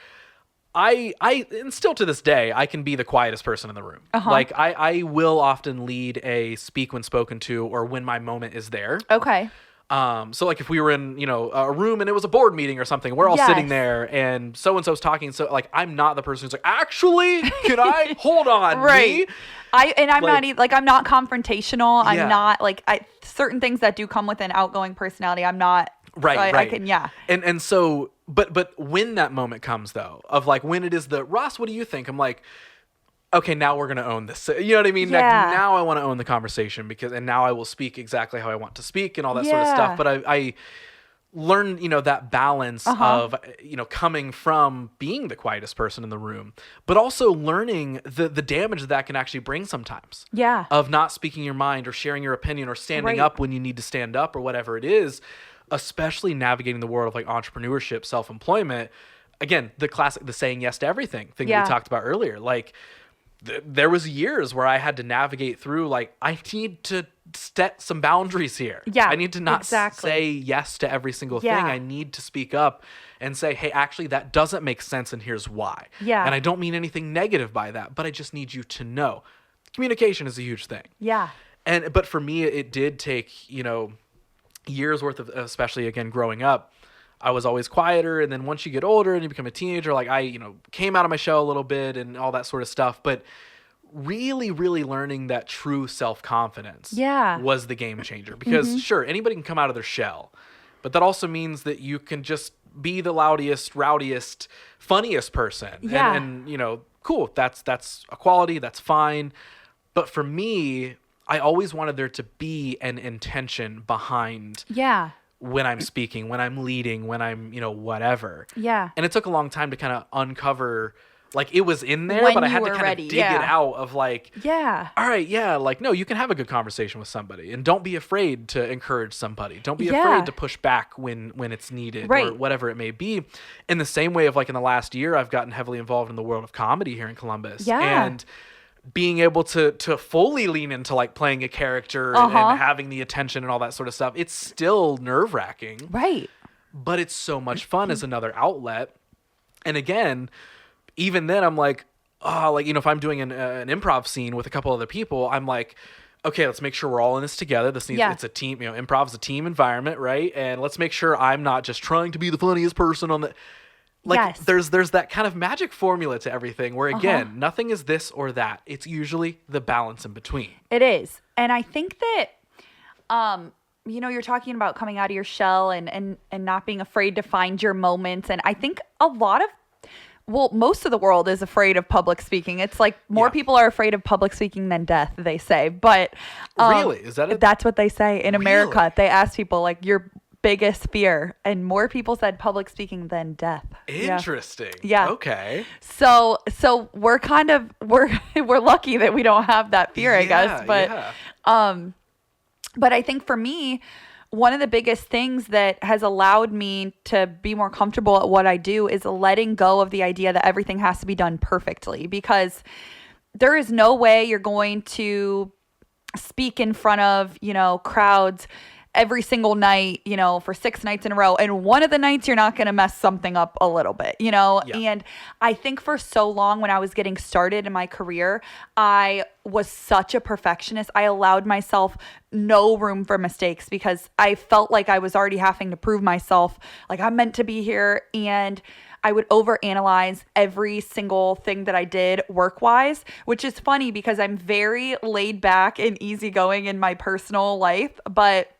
I and still to this day, I can be the quietest person in the room. Like I will often lead a speak when spoken to, or when my moment is there. Okay. So like if we were in, a room and it was a board meeting or something, we're all sitting there and so-and-so's talking. So like, I'm not the person who's like, actually, can I hold on? Right. Me? I'm not like, I'm not confrontational. Yeah. I'm not like, certain things that do come with an outgoing personality, I'm not. Right. So right. I can, yeah. And so, but when that moment comes though, of like, when it is Ross, what do you think? I'm like, okay, now we're going to own this. You know what I mean? Yeah. Like, now I want to own the conversation and now I will speak exactly how I want to speak and all that sort of stuff. But I learned, that balance of, coming from being the quietest person in the room, but also learning the damage that can actually bring sometimes. Yeah. Of not speaking your mind or sharing your opinion or standing up when you need to stand up or whatever it is, especially navigating the world of like entrepreneurship, self-employment. Again, the saying yes to everything thing that we talked about earlier. Like, there was years where I had to navigate through, like, I need to set some boundaries here. Yeah, I need to not say yes to every single thing. I need to speak up and say, hey, actually, that doesn't make sense, and here's why. Yeah. And I don't mean anything negative by that, but I just need you to know. Communication is a huge thing. Yeah. But for me, it did take, years worth of, especially, again, growing up, I was always quieter. And then once you get older and you become a teenager, like I, came out of my shell a little bit and all that sort of stuff. But really, really learning that true self-confidence was the game changer. Because sure, anybody can come out of their shell, but that also means that you can just be the loudest, rowdiest, funniest person. Yeah. And cool. That's a quality. That's fine. But for me, I always wanted there to be an intention behind when I'm speaking, when I'm leading, when I'm, whatever. Yeah. And it took a long time to kind of uncover, like, it was in there, When but I you had to were kind ready. of dig it out of like, Yeah. all right, like, no, you can have a good conversation with somebody, and don't be afraid to encourage somebody. Don't be afraid to push back when it's needed or whatever it may be. In the same way of like in the last year, I've gotten heavily involved in the world of comedy here in Columbus. Yeah. And being able to fully lean into like playing a character and having the attention and all that sort of stuff, it's still nerve-wracking. Right. But it's so much fun as another outlet. And again, even then I'm like, if I'm doing an improv scene with a couple other people, I'm like, okay, let's make sure we're all in this together. It's a team, improv is a team environment, right? And let's make sure I'm not just trying to be the funniest person on the... Like, there's that kind of magic formula to everything where, again, nothing is this or that. It's usually the balance in between. It is. And I think that, you're talking about coming out of your shell and not being afraid to find your moments. And I think most of the world is afraid of public speaking. It's like more people are afraid of public speaking than death, they say. But really? Is that it? That's what they say in America. They ask people, like, your biggest fear, and more people said public speaking than death. Interesting. Yeah. Okay. So we're kind of we're lucky that we don't have that fear, I guess. But I think for me, one of the biggest things that has allowed me to be more comfortable at what I do is letting go of the idea that everything has to be done perfectly, because there is no way you're going to speak in front of, crowds every single night, for 6 nights in a row. And one of the nights you're not going to mess something up a little bit, And I think for so long when I was getting started in my career, I was such a perfectionist. I allowed myself no room for mistakes because I felt like I was already having to prove myself. Like, I'm meant to be here. And I would overanalyze every single thing that I did work-wise, which is funny because I'm very laid back and easygoing in my personal life, but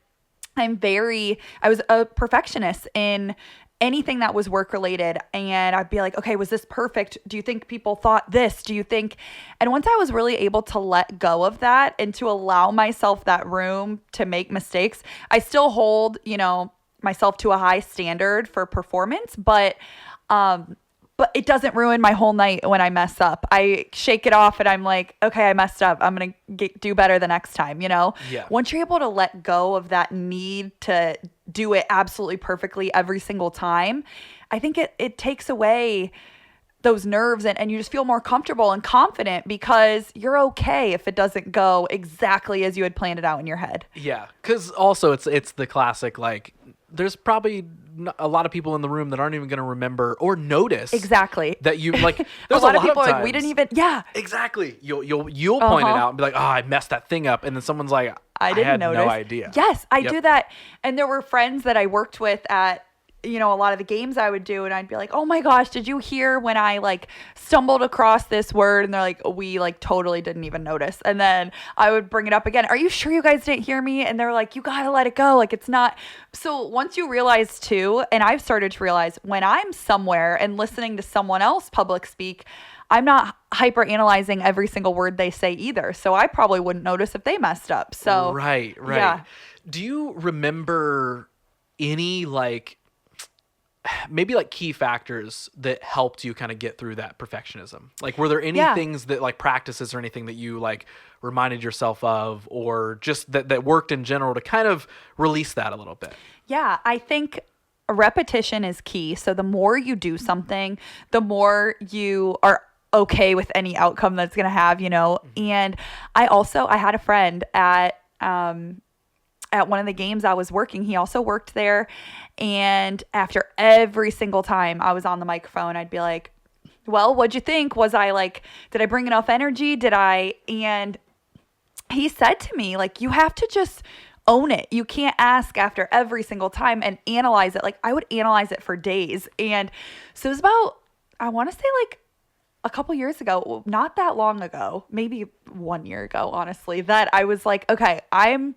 I was a perfectionist in anything that was work related. And I'd be like, okay, was this perfect? Do you think people thought this? And once I was really able to let go of that and to allow myself that room to make mistakes, I still hold, myself to a high standard for performance, but it doesn't ruin my whole night when I mess up. I shake it off and I'm like, okay, I messed up. I'm going to do better the next time, Yeah. Once you're able to let go of that need to do it absolutely perfectly every single time, I think it takes away those nerves, and you just feel more comfortable and confident because you're okay if it doesn't go exactly as you had planned it out in your head. Yeah, because also it's the classic, like, there's probably a lot of people in the room that aren't even going to remember or notice exactly that you, like, there's a lot of of people are times, like, we didn't even, exactly, you'll point it out and be like, oh, I messed that thing up, and then someone's like, I didn't had notice. no idea. Yes, I do that. And there were friends that I worked with at, a lot of the games I would do, and I'd be like, oh my gosh, did you hear when I like stumbled across this word? And they're like, we like totally didn't even notice. And then I would bring it up again. Are you sure you guys didn't hear me? And they're like, you gotta let it go. Like, it's not. So once you realize too, and I've started to realize when I'm somewhere and listening to someone else public speak, I'm not hyper analyzing every single word they say either. So I probably wouldn't notice if they messed up. So Right. Yeah. Do you remember any, like, maybe like key factors that helped you kind of get through that perfectionism? Like, were there any things that, like, practices or anything that you like reminded yourself of, or just that worked in general to kind of release that a little bit? Yeah, I think repetition is key. So the more you do something, the more you are okay with any outcome that's going to have, And I had a friend at one of the games I was working. He also worked there. And after every single time I was on the microphone, I'd be like, well, what'd you think? Was I like, did I bring enough energy? And he said to me, like, you have to just own it. You can't ask after every single time and analyze it. Like, I would analyze it for days. And so it was about, I want to say like a couple years ago, not that long ago, maybe 1 year ago, honestly, that I was like, okay, I'm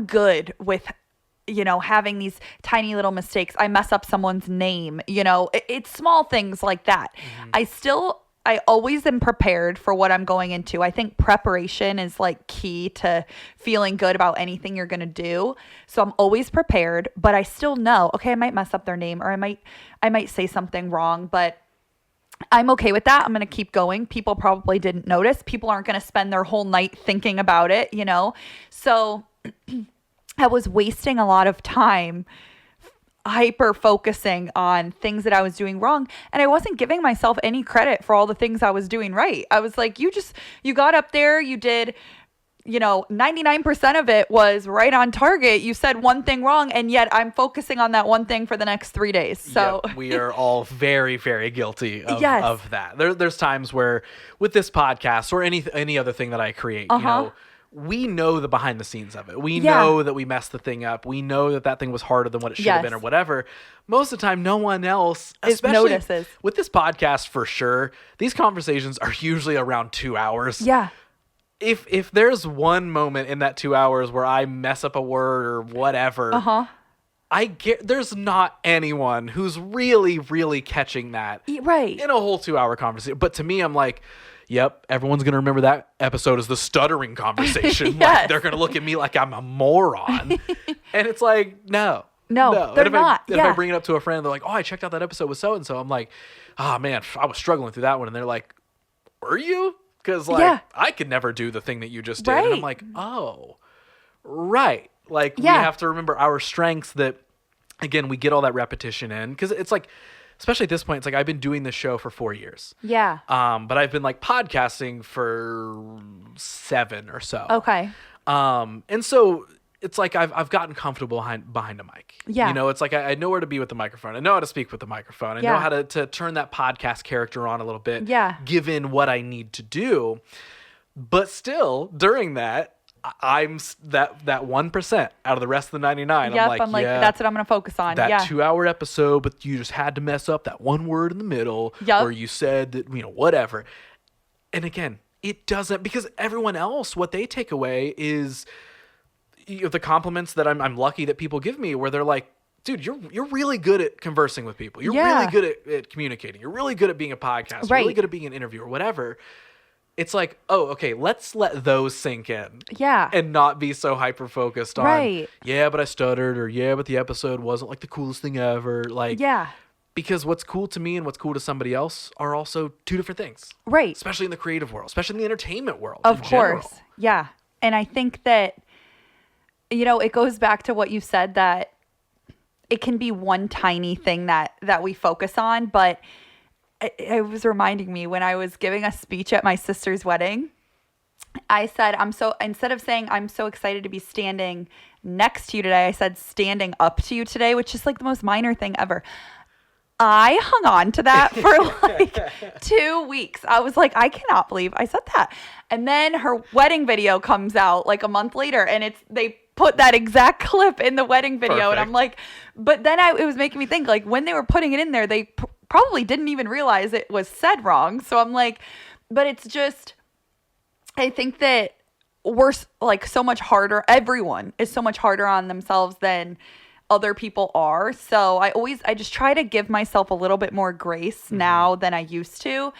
good with, having these tiny little mistakes. I mess up someone's name, it's small things like that. Mm-hmm. I always am prepared for what I'm going into. I think preparation is like key to feeling good about anything you're going to do. So I'm always prepared, but I still know, okay, I might mess up their name, or I might say something wrong, but I'm okay with that. I'm going to keep going. People probably didn't notice. People aren't going to spend their whole night thinking about it, So I was wasting a lot of time hyper focusing on things that I was doing wrong. And I wasn't giving myself any credit for all the things I was doing right. I was like, you got up there, you did, 99% of it was right on target. You said one thing wrong, and yet I'm focusing on that one thing for the next 3 days. So we are all very, very guilty of, yes. of that. There's times where with this podcast or any other thing that I create, we know the behind the scenes of it. We know that we messed the thing up. We know that thing was harder than what it should have been or whatever. Most of the time, no one else especially notices. With this podcast, for sure, these conversations are usually around 2 hours. Yeah. If there's one moment in that 2 hours where I mess up a word or whatever, there's not anyone who's really, really catching that right in a whole 2 hour conversation. But to me, I'm like, yep, everyone's going to remember that episode as the stuttering conversation. Yes. Like, they're going to look at me like I'm a moron. And it's like, no, they're not. If I bring it up to a friend, they're like, oh, I checked out that episode with so-and-so. I'm like, oh man, I was struggling through that one. And they're like, were you? Because I could never do the thing that you just did. Right. And I'm like, oh, right. Like, we have to remember our strengths that, again, we get all that repetition in. Because it's like, especially at this point, it's like I've been doing this show for 4 years. Yeah. But I've been like podcasting for 7 or so. Okay. And so it's like I've gotten comfortable behind a mic. Yeah. It's like I know where to be with the microphone. I know how to speak with the microphone. I know how to turn that podcast character on a little bit. Yeah. Given what I need to do. But still, during that, I'm that 1% out of the rest of the 99. Yep, I'm like, that's what I'm going to focus on. That 2 hour episode, but you just had to mess up that one word in the middle where you said that, whatever. And again, it doesn't, because everyone else, what they take away is the compliments that I'm lucky that people give me, where they're like, dude, you're really good at conversing with people. You're really good at communicating. You're really good at being a podcast. You're really good at being an interviewer, whatever. It's like, oh, okay, let's let those sink in. Yeah. And not be so hyper-focused on, yeah, but I stuttered, or yeah, but the episode wasn't like the coolest thing ever. Like, because what's cool to me and what's cool to somebody else are also two different things. Right. Especially in the creative world, especially in the entertainment world. Of course. Yeah. And I think that, it goes back to what you said, that it can be one tiny thing that we focus on, but it was reminding me when I was giving a speech at my sister's wedding. I said, instead of saying, I'm so excited to be standing next to you today, I said, standing up to you today, which is like the most minor thing ever. I hung on to that for like 2 weeks. I was like, I cannot believe I said that. And then her wedding video comes out like a month later, and they put that exact clip in the wedding video. Perfect. And I'm like, but then it was making me think, like, when they were putting it in there, they probably didn't even realize it was said wrong. So I'm like, but it's just, I think that we're like so much harder. Everyone is so much harder on themselves than other people are. So I just try to give myself a little bit more grace now than I used to,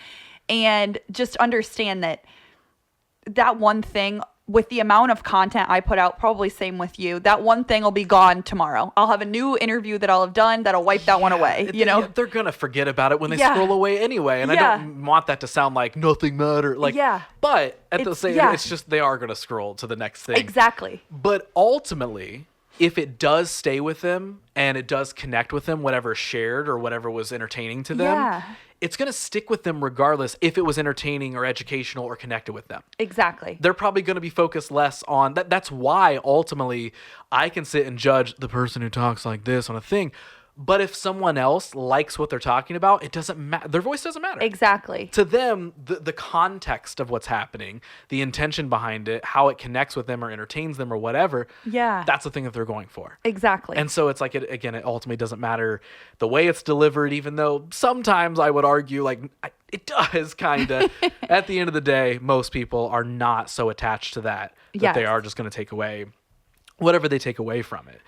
and just understand that one thing, with the amount of content I put out, probably same with you, that one thing will be gone tomorrow. I'll have a new interview that I'll have done that'll wipe that one away. They're going to forget about it when they scroll away anyway. And I don't want that to sound like nothing mattered. Like, but at the same, it's just, they are going to scroll to the next thing. Exactly. But ultimately, if it does stay with them and it does connect with them, whatever shared or whatever was entertaining to them, it's going to stick with them regardless if it was entertaining or educational or connected with them. Exactly. They're probably going to be focused less on that. That's why ultimately I can sit and judge the person who talks like this on a thing. But if someone else likes what they're talking about, it doesn't matter. Their voice doesn't matter. Exactly. To them, the context of what's happening, the intention behind it, how it connects with them or entertains them or whatever, that's the thing that they're going for. Exactly. And so it's like, it ultimately doesn't matter the way it's delivered, even though sometimes I would argue like it does kind of. At the end of the day, most people are not so attached to that they are just going to take away whatever they take away from it.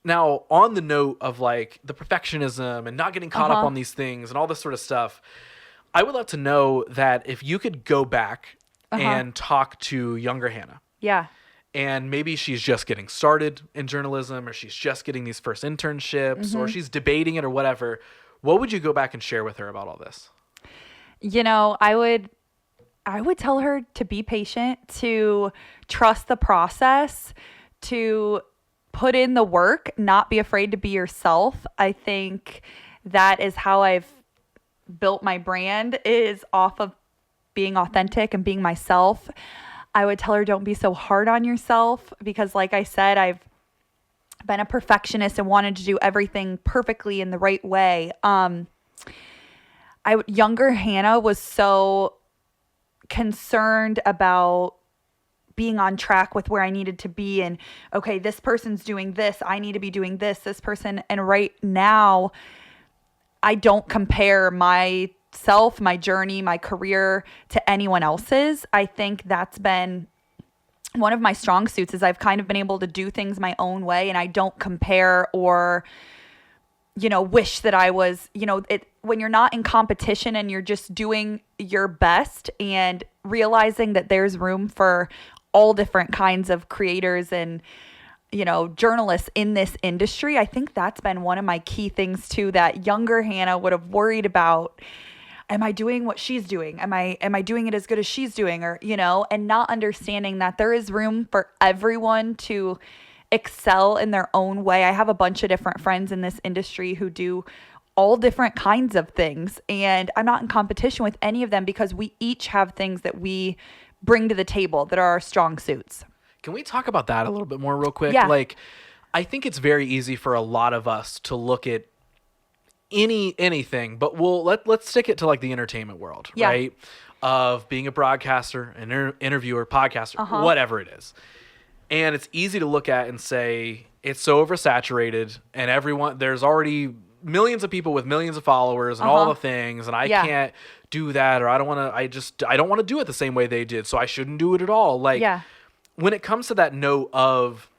Now, on the note of like the perfectionism and not getting caught up on these things and all this sort of stuff, I would love to know that if you could go back and talk to younger Hanna. Yeah. And maybe she's just getting started in journalism, or she's just getting these first internships, or she's debating it or whatever. What would you go back and share with her about all this? I would tell her to be patient, to trust the process, to put in the work, not be afraid to be yourself. I think that is how I've built my brand, is off of being authentic and being myself. I would tell her, don't be so hard on yourself, because like I said, I've been a perfectionist and wanted to do everything perfectly in the right way. Younger Hanna was so concerned about being on track with where I needed to be, and okay, this person's doing this, I need to be doing this person. And right now, I don't compare myself, my journey, my career to anyone else's. I think that's been one of my strong suits, is I've kind of been able to do things my own way, and I don't compare or, wish that I was, when you're not in competition and you're just doing your best and realizing that there's room for all different kinds of creators and, journalists in this industry. I think that's been one of my key things too, that younger Hanna would have worried about. Am I doing what she's doing? Am I doing it as good as she's doing? Or, and not understanding that there is room for everyone to excel in their own way. I have a bunch of different friends in this industry who do all different kinds of things, and I'm not in competition with any of them, because we each have things that we bring to the table that are our strong suits. Can we talk about that a little bit more real quick? Yeah. Like, I think it's very easy for a lot of us to look at anything, but let's stick it to like the entertainment world, right? Of being a broadcaster, an interviewer, podcaster, whatever it is. And it's easy to look at and say, it's so oversaturated, and there's already millions of people with millions of followers and all the things, and I can't do that, or I don't want to do it the same way they did, so I shouldn't do it at all. Like, when it comes to that note of,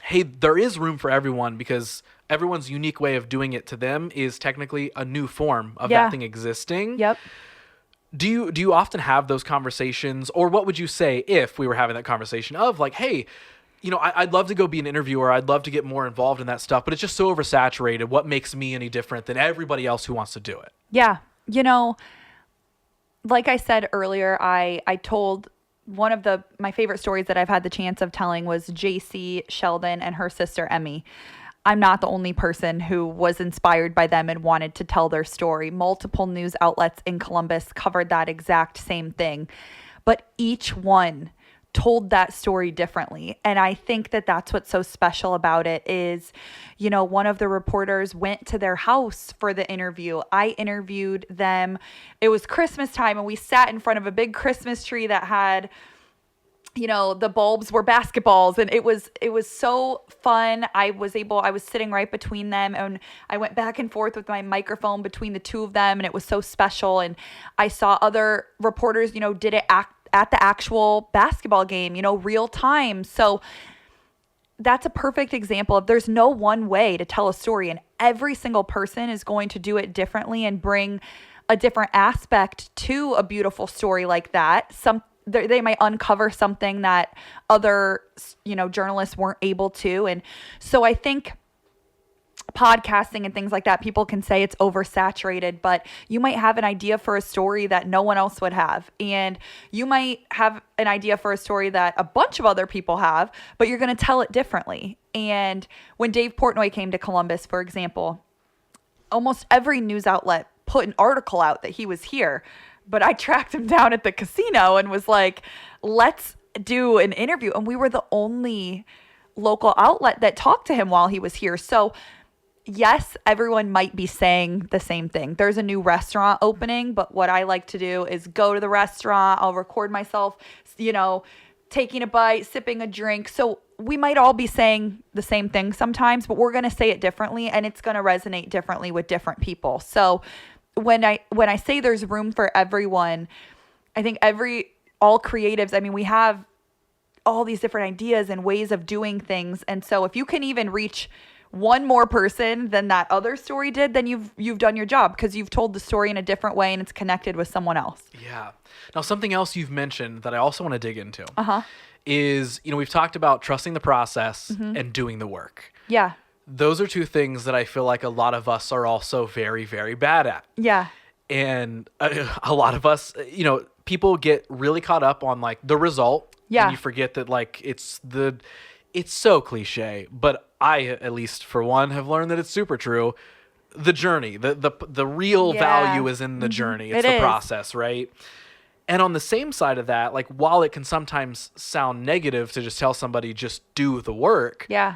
hey, there is room for everyone, because everyone's unique way of doing it to them is technically a new form of that thing existing. Yep. Do you often have those conversations, or what would you say if we were having that conversation of like, hey, I'd love to go be an interviewer, I'd love to get more involved in that stuff, but it's just so oversaturated. What makes me any different than everybody else who wants to do it? Yeah. Like I said earlier, I told one of my favorite stories that I've had the chance of telling was JC Sheldon and her sister Emmy. I'm not the only person who was inspired by them and wanted to tell their story. Multiple news outlets in Columbus covered that exact same thing, but each one told that story differently. And I think that that's what's so special about it is, you know, one of the reporters went to their house for the interview. I interviewed them. It was Christmas time and we sat in front of a big Christmas tree that had, you know, the bulbs were basketballs, and it was so fun. I was sitting right between them, and I went back and forth with my microphone between the two of them, and it was so special. And I saw other reporters, you know, did it at the actual basketball game, you know, real time. So that's a perfect example of there's no one way to tell a story, and every single person is going to do it differently and bring a different aspect to a beautiful story like that. They might uncover something that other, you know, journalists weren't able to. And so I think podcasting and things like that, people can say it's oversaturated, but you might have an idea for a story that no one else would have. And you might have an idea for a story that a bunch of other people have, but you're going to tell it differently. And when Dave Portnoy came to Columbus, for example, almost every news outlet put an article out that he was here. But I tracked him down at the casino and was like, let's do an interview. And we were the only local outlet that talked to him while he was here. So yes, everyone might be saying the same thing. There's a new restaurant opening, but what I like to do is go to the restaurant. I'll record myself, you know, taking a bite, sipping a drink. So we might all be saying the same thing sometimes, but we're going to say it differently, and it's going to resonate differently with different people. So when I say there's room for everyone, I think all creatives, I mean, we have all these different ideas and ways of doing things. And so if you can even reach one more person than that other story did, then you've done your job, because you've told the story in a different way and it's connected with someone else. Yeah. Now, something else you've mentioned that I also want to dig into is, you know, we've talked about trusting the process and doing the work. Yeah. Those are two things that I feel like a lot of us are also very, very bad at. Yeah. And a lot of us, you know, people get really caught up on like the result. Yeah. And you forget that like it's so cliche, but I, at least for one, have learned that it's super true. The journey, the real value is in the journey. It's the process, right? And on the same side of that, like while it can sometimes sound negative to just tell somebody just do the work. Yeah.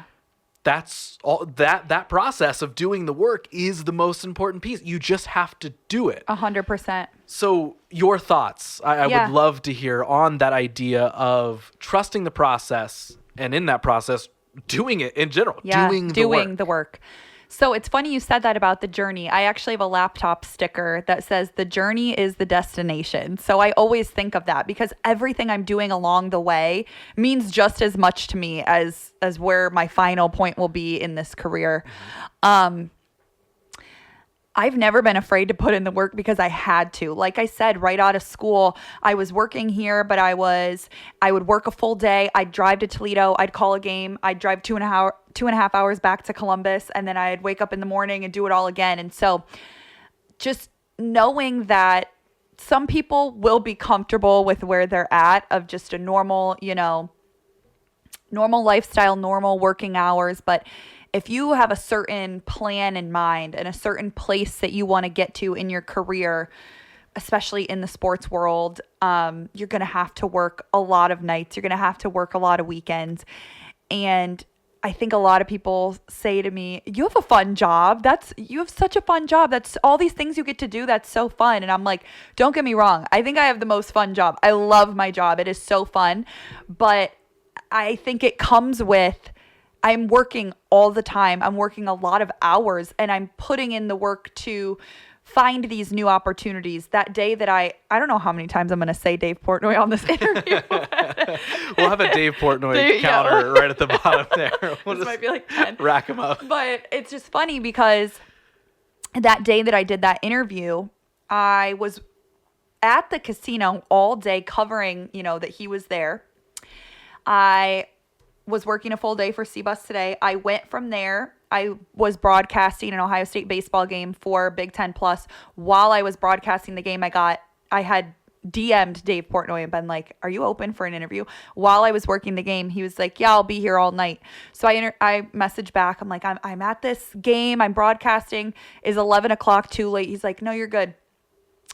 That's all that process of doing the work is the most important piece. You just have to do it. 100%. So your thoughts, I would love to hear on that idea of trusting the process, and in that process, doing it in general, doing the work. So it's funny you said that about the journey. I actually have a laptop sticker that says the journey is the destination. So I always think of that, because everything I'm doing along the way means just as much to me as where my final point will be in this career. I've never been afraid to put in the work because I had to. Like I said, right out of school, I was working here, but I would work a full day. I'd drive to Toledo. I'd call a game. I'd drive 2.5 hours back to Columbus, and then I'd wake up in the morning and do it all again. And so just knowing that some people will be comfortable with where they're at, of just a normal, you know, normal lifestyle, normal working hours. But if you have a certain plan in mind and a certain place that you want to get to in your career, especially in the sports world, you're going to have to work a lot of nights. You're going to have to work a lot of weekends. And I think a lot of people say to me, you have a fun job. You have such a fun job. That's all these things you get to do. That's so fun. And I'm like, don't get me wrong. I think I have the most fun job. I love my job. It is so fun. But I think it comes with, I'm working all the time. I'm working a lot of hours, and I'm putting in the work to find these new opportunities. That day that I don't know how many times I'm going to say Dave Portnoy on this interview. We'll have a Dave Portnoy counter right at the bottom there. We'll this might be like 10. Rack them up. But it's just funny because that day that I did that interview, I was at the casino all day covering, you know, that he was there. I was working a full day for TheCbusToday. I went from there. I was broadcasting an Ohio State baseball game for Big 10 Plus. While I was broadcasting the game, I had DM'd Dave Portnoy and been like, are you open for an interview? While I was working the game, he was like, yeah, I'll be here all night. So I messaged back. I'm like, I'm at this game. I'm broadcasting. Is 11 o'clock too late? He's like, no, you're good.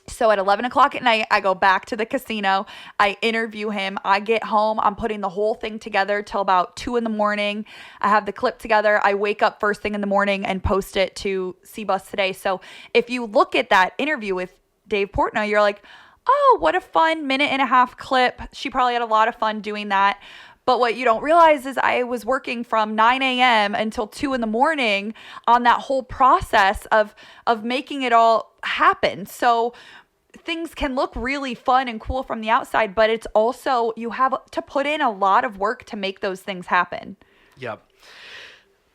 So at 11 o'clock at night, I go back to the casino. I interview him. I get home. I'm putting the whole thing together till about 2 a.m. I have the clip together. I wake up first thing in the morning and post it to TheCbusToday. So if you look at that interview with Dave Portnoy, you're like, oh, what a fun 1.5-minute clip. She probably had a lot of fun doing that. But what you don't realize is I was working from 9 a.m. until 2 a.m. on that whole process of making it all happen. So things can look really fun and cool from the outside, but it's also, you have to put in a lot of work to make those things happen. Yep.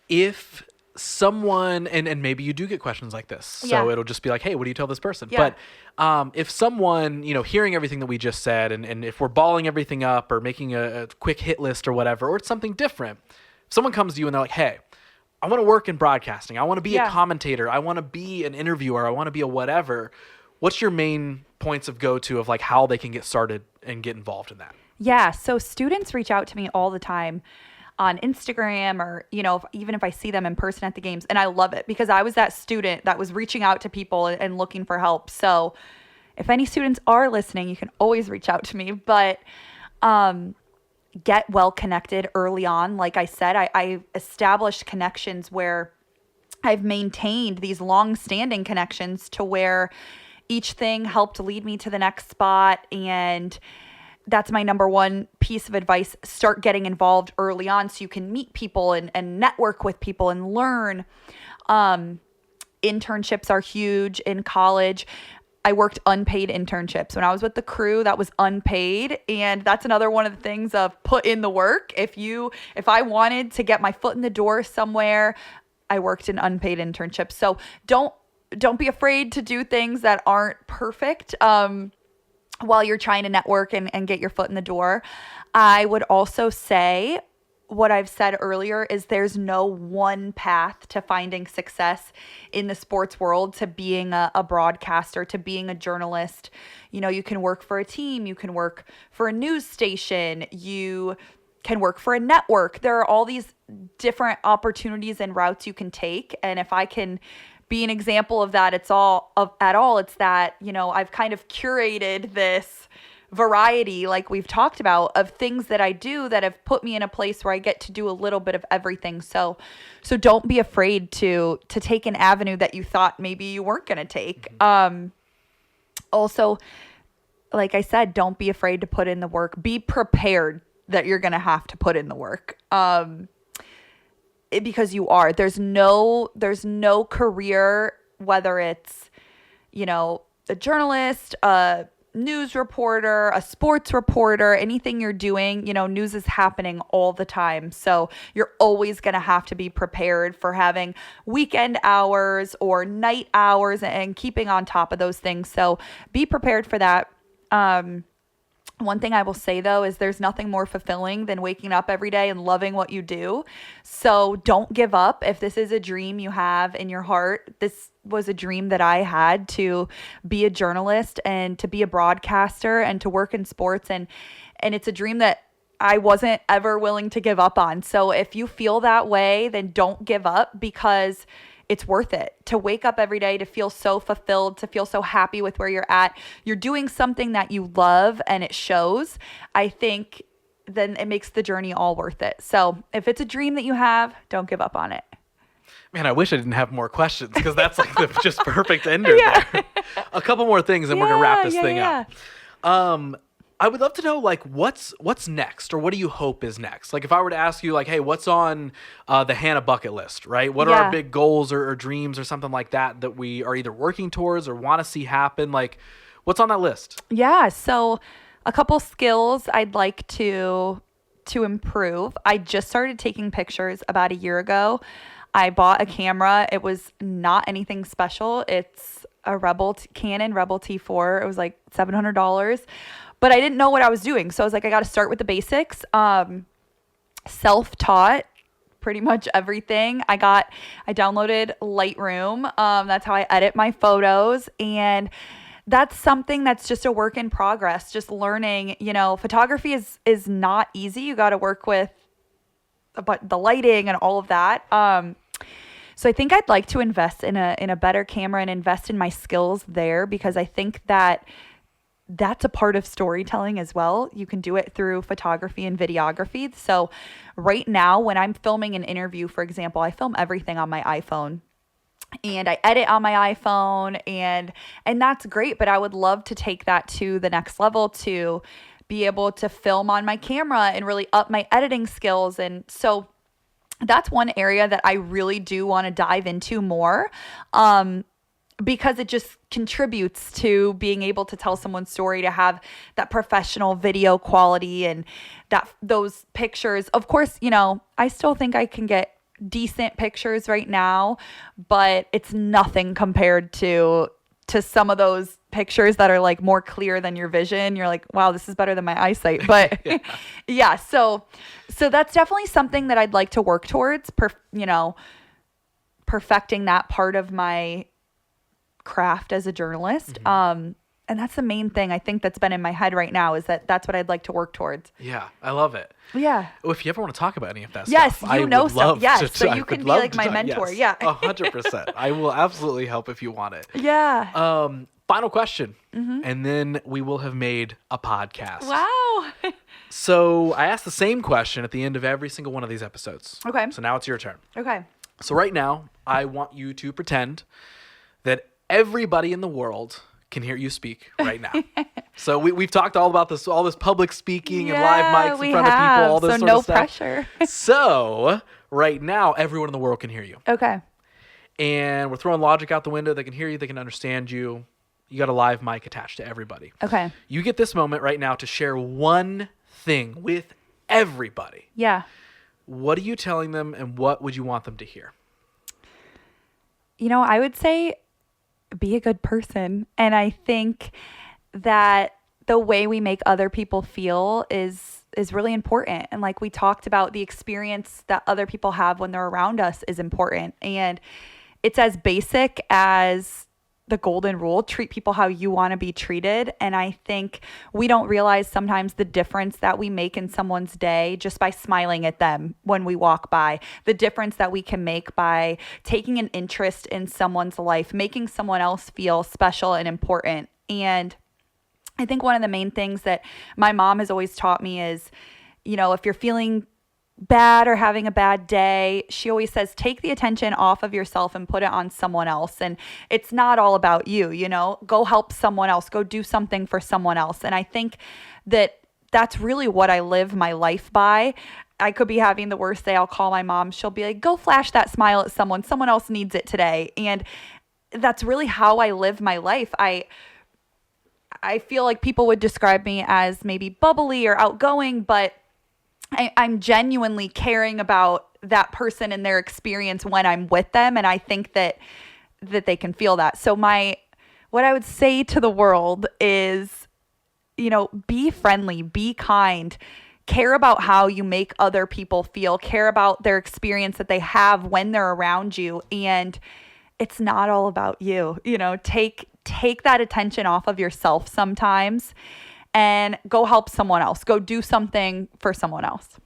If someone, and maybe you do get questions like this, so it'll just be like, hey, what do you tell this person? Yeah. But if someone, hearing everything that we just said, and if we're balling everything up or making a quick hit list or whatever, or it's something different, if someone comes to you and they're like, hey, I want to work in broadcasting, I want to be a commentator, I want to be an interviewer, I want to be a whatever, what's your main points of go-to of like how they can get started and get involved in that? Yeah, so students reach out to me all the time on Instagram, or, even if I see them in person at the games. And I love it because I was that student that was reaching out to people and looking for help. So if any students are listening, you can always reach out to me. But get well connected early on. Like I said, I established connections where I've maintained these long-standing connections to where each thing helped lead me to the next spot. And that's my number one piece of advice. Start getting involved early on so you can meet people and network with people and learn. Internships are huge in college. I worked unpaid internships. When I was with the crew, that was unpaid. And that's another one of the things of put in the work. If I wanted to get my foot in the door somewhere, I worked in unpaid internships. So don't be afraid to do things that aren't perfect. While you're trying to network and get your foot in the door. I would also say what I've said earlier is there's no one path to finding success in the sports world, to being a broadcaster, to being a journalist. You can work for a team, you can work for a news station, you can work for a network. There are all these different opportunities and routes you can take. And if I can be an example of that, it's that, I've kind of curated this variety, like we've talked about, of things that I do that have put me in a place where I get to do a little bit of everything. So don't be afraid to take an avenue that you thought maybe you weren't going to take. Also, like I said, don't be afraid to put in the work. Be prepared that you're going to have to put in the work. Because you are. There's no career, whether it's, a journalist, a news reporter, a sports reporter, anything you're doing, news is happening all the time. So you're always going to have to be prepared for having weekend hours or night hours and keeping on top of those things. So be prepared for that. One thing I will say, though, is there's nothing more fulfilling than waking up every day and loving what you do. So don't give up. If this is a dream you have in your heart, this was a dream that I had, to be a journalist and to be a broadcaster and to work in sports. And it's a dream that I wasn't ever willing to give up on. So if you feel that way, then don't give up, because it's worth it to wake up every day, to feel so fulfilled, to feel so happy with where you're at. You're doing something that you love and it shows. I think then it makes the journey all worth it. So if it's a dream that you have, don't give up on it. Man, I wish I didn't have more questions, because that's like the just perfect ender there. A couple more things and we're going to wrap this thing up. I would love to know, like, what's next, or what do you hope is next? Like, if I were to ask you, like, hey, what's on the Hanna bucket list, right? What are our big goals or dreams or something like that we are either working towards or want to see happen? Like, what's on that list? Yeah, so a couple skills I'd like to improve. I just started taking pictures about a year ago. I bought a camera. It was not anything special. It's a Canon Rebel T4. It was like $700. But I didn't know what I was doing. So I was like, I got to start with the basics. Self-taught pretty much everything. I downloaded Lightroom. That's how I edit my photos. And that's something that's just a work in progress, just learning. Photography is not easy. You got to work with the lighting and all of that. So I think I'd like to invest in a better camera and invest in my skills there, because I think that's a part of storytelling as well. You can do it through photography and videography. So right now, when I'm filming an interview, for example, I film everything on my iPhone. And I edit on my iPhone, and that's great, but I would love to take that to the next level, to be able to film on my camera and really up my editing skills. And so that's one area that I really do want to dive into more, because it just contributes to being able to tell someone's story, to have that professional video quality and those pictures. Of course, I still think I can get decent pictures right now, but it's nothing compared to some of those pictures that are like more clear than your vision. You're like, wow, this is better than my eyesight. But yeah, so that's definitely something that I'd like to work towards, perfecting that part of my craft as a journalist. And that's the main thing I think that's been in my head right now, is that's what I'd like to work towards. Yeah, I love it. Yeah. Well, if you ever want to talk about any of that stuff, I would love yes, to, so you can be like my mentor. Yes, yeah. 100%. I will absolutely help if you want it. Yeah. Final question, and then we will have made a podcast. Wow. So I asked the same question at the end of every single one of these episodes. Okay. So now it's your turn. Okay. So right now, I want you to pretend that everybody in the world can hear you speak right now. So we've talked all about this, all this public speaking and live mics in front of people, all this sort of stuff. So no pressure. So right now, everyone in the world can hear you. Okay. And we're throwing logic out the window. They can hear you. They can understand you. You got a live mic attached to everybody. Okay. You get this moment right now to share one thing with everybody. Yeah. What are you telling them, and what would you want them to hear? I would say be a good person. And I think that the way we make other people feel is really important. And like we talked about, the experience that other people have when they're around us is important. And it's as basic as the golden rule: treat people how you want to be treated. And I think we don't realize sometimes the difference that we make in someone's day just by smiling at them when we walk by, the difference that we can make by taking an interest in someone's life, making someone else feel special and important. And I think one of the main things that my mom has always taught me is, if you're feeling bad or having a bad day, she always says, take the attention off of yourself and put it on someone else. And it's not all about you, go help someone else, go do something for someone else. And I think that that's really what I live my life by. I could be having the worst day. I'll call my mom. She'll be like, go flash that smile at someone. Someone else needs it today. And that's really how I live my life. I feel like people would describe me as maybe bubbly or outgoing, but I'm genuinely caring about that person and their experience when I'm with them. And I think that they can feel that. So what I would say to the world is, be friendly, be kind, care about how you make other people feel, care about their experience that they have when they're around you. And it's not all about you, take that attention off of yourself sometimes and go help someone else. Go do something for someone else.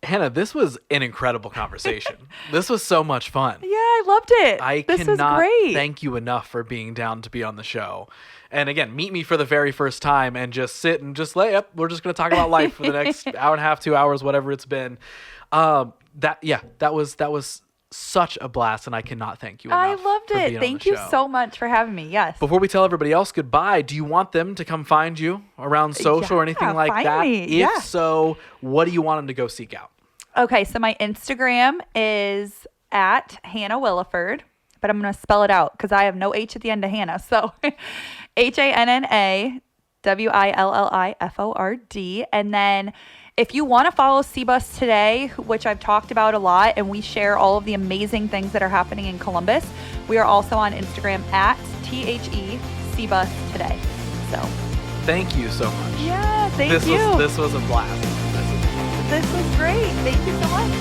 Hannah, this was an incredible conversation. This was so much fun. Yeah, I loved it. This cannot thank you enough for being down to be on the show. And again, meet me for the very first time and just sit and just lay up. We're just going to talk about life for the next hour and a half, 2 hours, whatever it's been. That was such a blast, and I cannot thank you enough. I loved it. Thank you so much for having me. Yes. Before we tell everybody else goodbye, do you want them to come find you around social or anything like that? Me. If so, what do you want them to go seek out? Okay, so my Instagram is at Hanna Williford, but I'm going to spell it out because I have no H at the end of Hannah. So HANNA WILLIFORD. And then if you want to follow TheCbusToday, which I've talked about a lot, and we share all of the amazing things that are happening in Columbus, we are also on Instagram at TheCbusToday. So thank you so much. Yeah, thank you. This was a blast. This was great. Thank you so much.